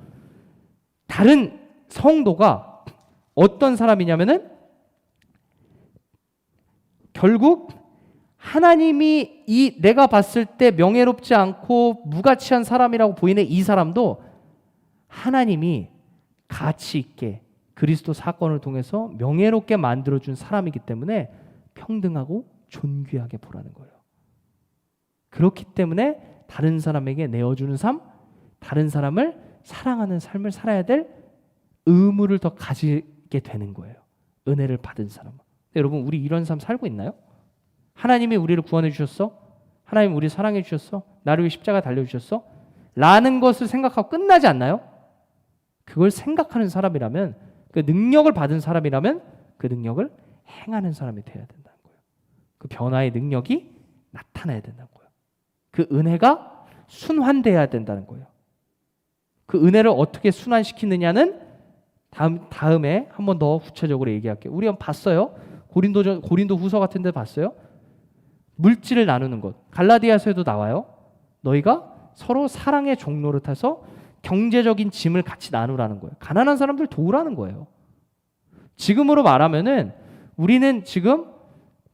Speaker 1: 다른 성도가 어떤 사람이냐면은 결국 하나님이 내가 봤을 때 명예롭지 않고 무가치한 사람이라고 보이는 이 사람도 하나님이 가치 있게 그리스도 사건을 통해서 명예롭게 만들어준 사람이기 때문에 평등하고 존귀하게 보라는 거예요. 그렇기 때문에 다른 사람에게 내어주는 삶, 다른 사람을 사랑하는 삶을 살아야 될 의무를 더 가지게 되는 거예요. 은혜를 받은 사람은. 여러분 우리 이런 삶 살고 있나요? 하나님이 우리를 구원해 주셨어? 하나님 우리 사랑해 주셨어? 나를 위해 십자가 달려주셨어? 라는 것을 생각하고 끝나지 않나요? 그걸 생각하는 사람이라면 그 능력을 받은 사람이라면 그 능력을 행하는 사람이 돼야 된다는 거예요. 그 변화의 능력이 나타나야 된다는 거예요. 그 은혜가 순환돼야 된다는 거예요. 그 은혜를 어떻게 순환시키느냐는 다음에 한 번 더 구체적으로 얘기할게요. 우리 한번 봤어요. 고린도 후서 같은 데 봤어요. 물질을 나누는 것. 갈라디아서에도 나와요. 너희가 서로 사랑의 종로를 타서 경제적인 짐을 같이 나누라는 거예요. 가난한 사람들 도우라는 거예요. 지금으로 말하면은 우리는 지금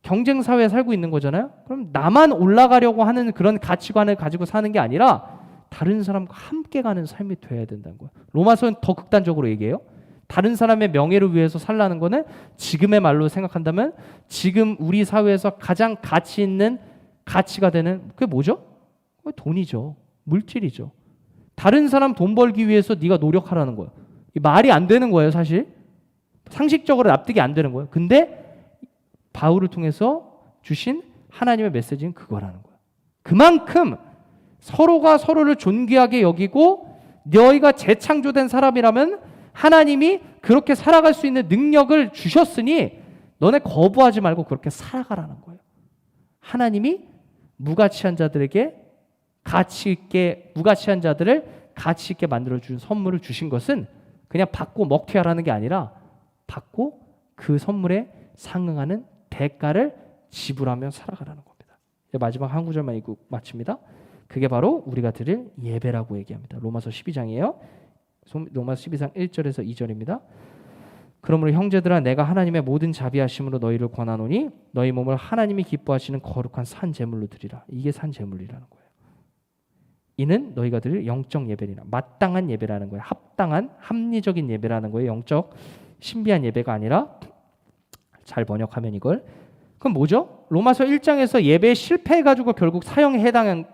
Speaker 1: 경쟁 사회에 살고 있는 거잖아요. 그럼 나만 올라가려고 하는 그런 가치관을 가지고 사는 게 아니라 다른 사람과 함께 가는 삶이 돼야 된다는 거예요. 로마서는 더 극단적으로 얘기해요. 다른 사람의 명예를 위해서 살라는 거는 지금의 말로 생각한다면 지금 우리 사회에서 가장 가치 있는 가치가 되는 그게 뭐죠? 그게 돈이죠. 물질이죠. 다른 사람 돈 벌기 위해서 네가 노력하라는 거예요. 말이 안 되는 거예요, 사실. 상식적으로 납득이 안 되는 거예요. 근데 바울을 통해서 주신 하나님의 메시지는 그거라는 거예요. 그만큼 서로가 서로를 존귀하게 여기고 너희가 재창조된 사람이라면 하나님이 그렇게 살아갈 수 있는 능력을 주셨으니 너네 거부하지 말고 그렇게 살아가라는 거예요. 하나님이 무가치한 자들에게 무가치한 자들을 가치 있게 만들어주는 선물을 주신 것은 그냥 받고 먹튀하라는 게 아니라 받고 그 선물에 상응하는 대가를 지불하며 살아가라는 겁니다. 마지막 한 구절만 읽고 마칩니다. 그게 바로 우리가 드릴 예배라고 얘기합니다. 로마서 12장이에요. 로마서 12장 1절에서 2절입니다. 그러므로 형제들아 내가 하나님의 모든 자비하심으로 너희를 권하노니 너희 몸을 하나님이 기뻐하시는 거룩한 산 제물로 드리라. 이게 산 제물이라는 거예요. 이는 너희가 드릴 영적 예배리라. 마땅한 예배라는 거예요. 합당한 합리적인 예배라는 거예요. 영적 신비한 예배가 아니라 잘 번역하면 이걸 그럼 뭐죠? 로마서 1장에서 예배에 실패해가지고 결국 사형에 해당한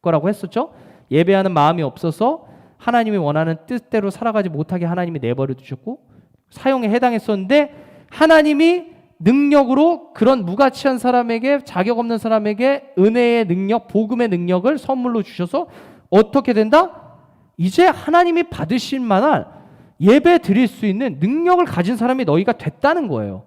Speaker 1: 거라고 했었죠. 예배하는 마음이 없어서 하나님이 원하는 뜻대로 살아가지 못하게 하나님이 내버려 두셨고 사형에 해당했었는데 하나님이 능력으로 그런 무가치한 사람에게 자격 없는 사람에게 은혜의 능력, 복음의 능력을 선물로 주셔서 어떻게 된다? 이제 하나님이 받으실 만한 예배 드릴 수 있는 능력을 가진 사람이 너희가 됐다는 거예요.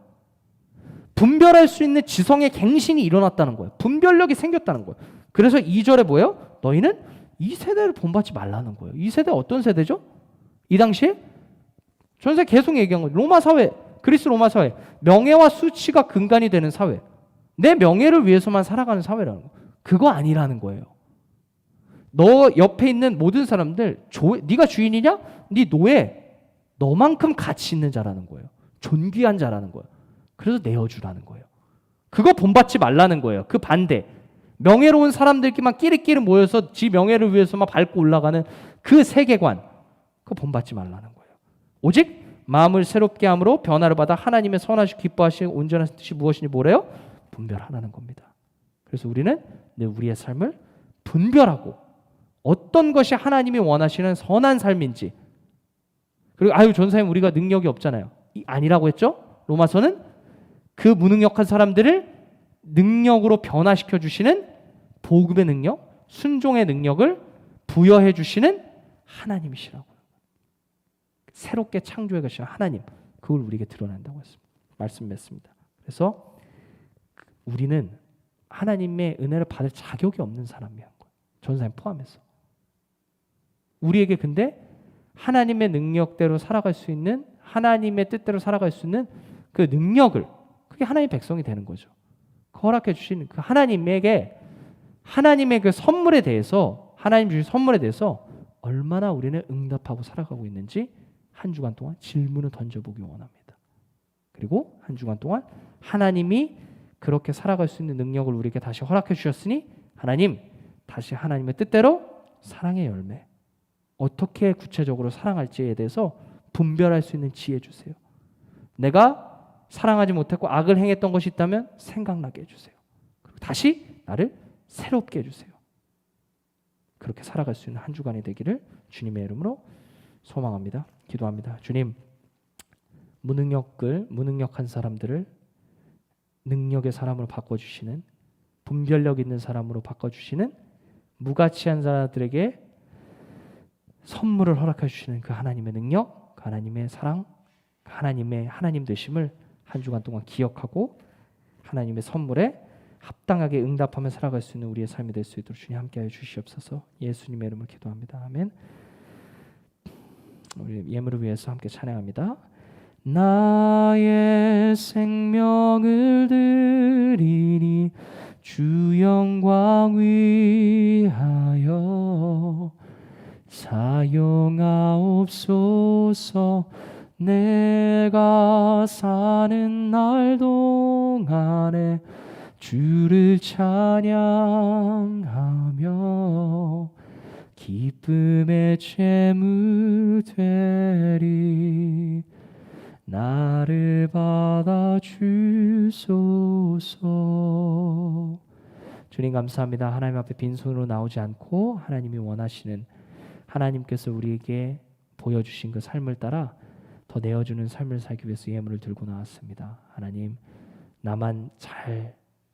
Speaker 1: 분별할 수 있는 지성의 갱신이 일어났다는 거예요. 분별력이 생겼다는 거예요. 그래서 2절에 뭐예요? 너희는 이 세대를 본받지 말라는 거예요. 이 세대 어떤 세대죠? 이 당시에 전세 계속 얘기한 거예요. 로마 사회, 그리스 로마 사회, 명예와 수치가 근간이 되는 사회, 내 명예를 위해서만 살아가는 사회라는 거. 그거 아니라는 거예요. 너 옆에 있는 모든 사람들, 네가 주인이냐? 네 노예, 너만큼 가치 있는 자라는 거예요. 존귀한 자라는 거예요. 그래서 내어주라는 거예요. 그거 본받지 말라는 거예요. 그 반대. 명예로운 사람들끼리만 끼리끼리 모여서 지 명예를 위해서만 밟고 올라가는 그 세계관, 그거 본받지 말라는 거예요. 오직 마음을 새롭게 함으로 변화를 받아 하나님의 선하시고 기뻐하시고 온전한 뜻이 무엇인지 뭐래요? 분별하라는 겁니다. 그래서 우리는 우리의 삶을 분별하고 어떤 것이 하나님이 원하시는 선한 삶인지, 그리고 전사님 우리가 능력이 없잖아요. 아니라고 했죠? 로마서는 그 무능력한 사람들을 능력으로 변화시켜 주시는 복음의 능력, 순종의 능력을 부여해 주시는 하나님이시라고. 새롭게 창조해 가시는 하나님, 그걸 우리에게 드러난다고 말씀했습니다. 그래서 우리는 하나님의 은혜를 받을 자격이 없는 사람이란 거예요. 전사님 포함해서. 우리에게 근데 하나님의 능력대로 살아갈 수 있는, 하나님의 뜻대로 살아갈 수 있는 그 능력을, 그게 하나님의 백성이 되는 거죠. 허락해 주신 그 하나님의 그 선물에 대해서, 하나님 주신 선물에 대해서 얼마나 우리는 응답하고 살아가고 있는지 한 주간 동안 질문을 던져보기 원합니다. 그리고 한 주간 동안 하나님이 그렇게 살아갈 수 있는 능력을 우리에게 다시 허락해 주셨으니 하나님, 다시 하나님의 뜻대로 사랑의 열매, 어떻게 구체적으로 사랑할지에 대해서 분별할 수 있는 지혜 주세요. 내가 사랑하지 못했고 악을 행했던 것이 있다면 생각나게 해주세요. 그리고 다시 나를 새롭게 해주세요. 그렇게 살아갈 수 있는 한 주간이 되기를 주님의 이름으로 소망합니다. 기도합니다. 주님, 무능력한 사람들을 능력의 사람으로 바꿔주시는, 분별력 있는 사람으로 바꿔주시는, 무가치한 자들에게 선물을 허락해 주시는 그 하나님의 능력, 그 하나님의 사랑, 하나님의 하나님 되심을 한 주간 동안 기억하고 하나님의 선물에 합당하게 응답하며 살아갈 수 있는 우리의 삶이 될 수 있도록 주님 함께하여 주시옵소서. 예수님의 이름으로 기도합니다. 아멘. 우리 예물을 위해서 함께 찬양합니다. 나의 생명을 드리니 주 영광 위하여 사용하옵소서. 내가 사는 날 동안에 주를 찬양하며 기쁨의 제물 되리. 나를 받아 주소서. 주님 감사합니다. 하나님 앞에 빈손으로 나오지 않고 하나님이 원하시는, 하나님께서 우리에게 보여주신 그 삶을 따라 더 내어주는 삶을 살기 위해서 예물을 들고 나왔습니다. 하나님,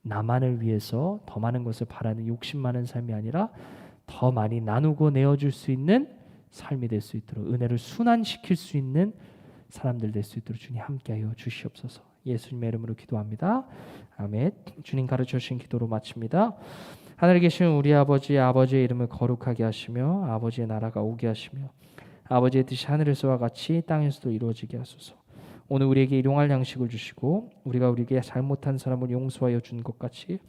Speaker 1: 나만을 위해서 더 많은 것을 바라는 욕심 많은 삶이 아니라 더 많이 나누고 내어줄 수 있는 삶이 될 수 있도록, 은혜를 순환시킬 수 있는 사람들 될 수 있도록 주님 함께하여 주시옵소서. 예수님의 이름으로 기도합니다. 아멘. 주님 가르쳐 주신 기도로 마칩니다. 하늘에 계신 우리 아버지의 이름을 거룩하게 하시며 아버지의 나라가 오게 하시며 아버지의 뜻이 하늘에서와 같이 땅에서도 이루어지게 하소서. 오늘 우리에게 일용할 양식을 주시고 우리가 우리에게 잘못한 사람을 용서하여 준 것 같이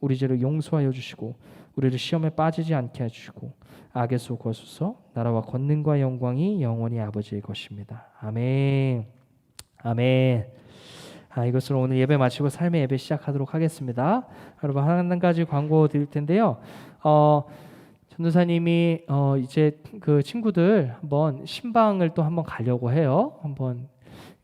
Speaker 1: 우리 죄를 용서하여 주시고 우리를 시험에 빠지지 않게 해주시고 악에서 구하소서. 나라와 권능과 영광이 영원히 아버지의 것입니다. 아멘. 아멘. 이것으로 오늘 예배 마치고 삶의 예배 시작하도록 하겠습니다. 여러분, 한 가지 광고 드릴 텐데요. 전도사님이 이제 그 친구들 한번 신방을 또 한번 가려고 해요.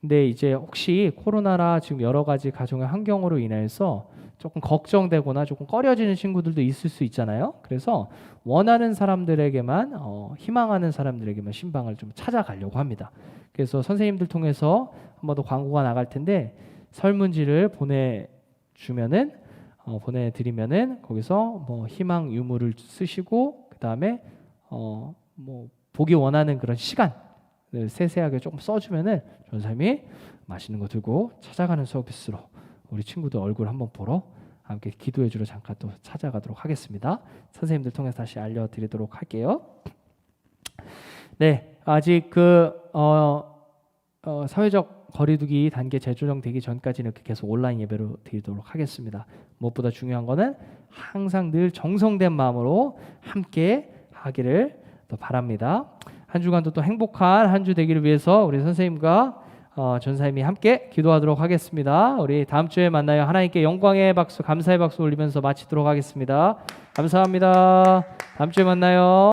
Speaker 1: 근데 이제 혹시 코로나라 지금 여러 가지 가정의 환경으로 인해서 조금 걱정되거나 조금 꺼려지는 친구들도 있을 수 있잖아요. 그래서 원하는 사람들에게만, 희망하는 사람들에게만 신방을 좀 찾아가려고 합니다. 그래서 선생님들 통해서 한 번 더 광고가 나갈 텐데 설문지를 보내드리면은 거기서 뭐 희망 유무를 쓰시고 그 다음에 뭐 보기 원하는 그런 시간 세세하게 조금 써주면은 전사님이 맛있는 거 들고 찾아가는 서비스로 우리 친구들 얼굴 한번 보러 함께 기도해 주러 잠깐 또 찾아가도록 하겠습니다. 선생님들 통해서 다시 알려드리도록 할게요. 네, 아직 사회적 거리두기 단계 재조정되기 전까지는 이렇게 계속 온라인 예배로 드리도록 하겠습니다. 무엇보다 중요한 거는 항상 늘 정성된 마음으로 함께 하기를 또 바랍니다. 한 주간도 또 행복한 한 주 되기를 위해서 우리 선생님과 전사님이 함께 기도하도록 하겠습니다. 우리 다음 주에 만나요. 하나님께 영광의 박수, 감사의 박수 올리면서 마치도록 하겠습니다. 감사합니다. 다음 주에 만나요.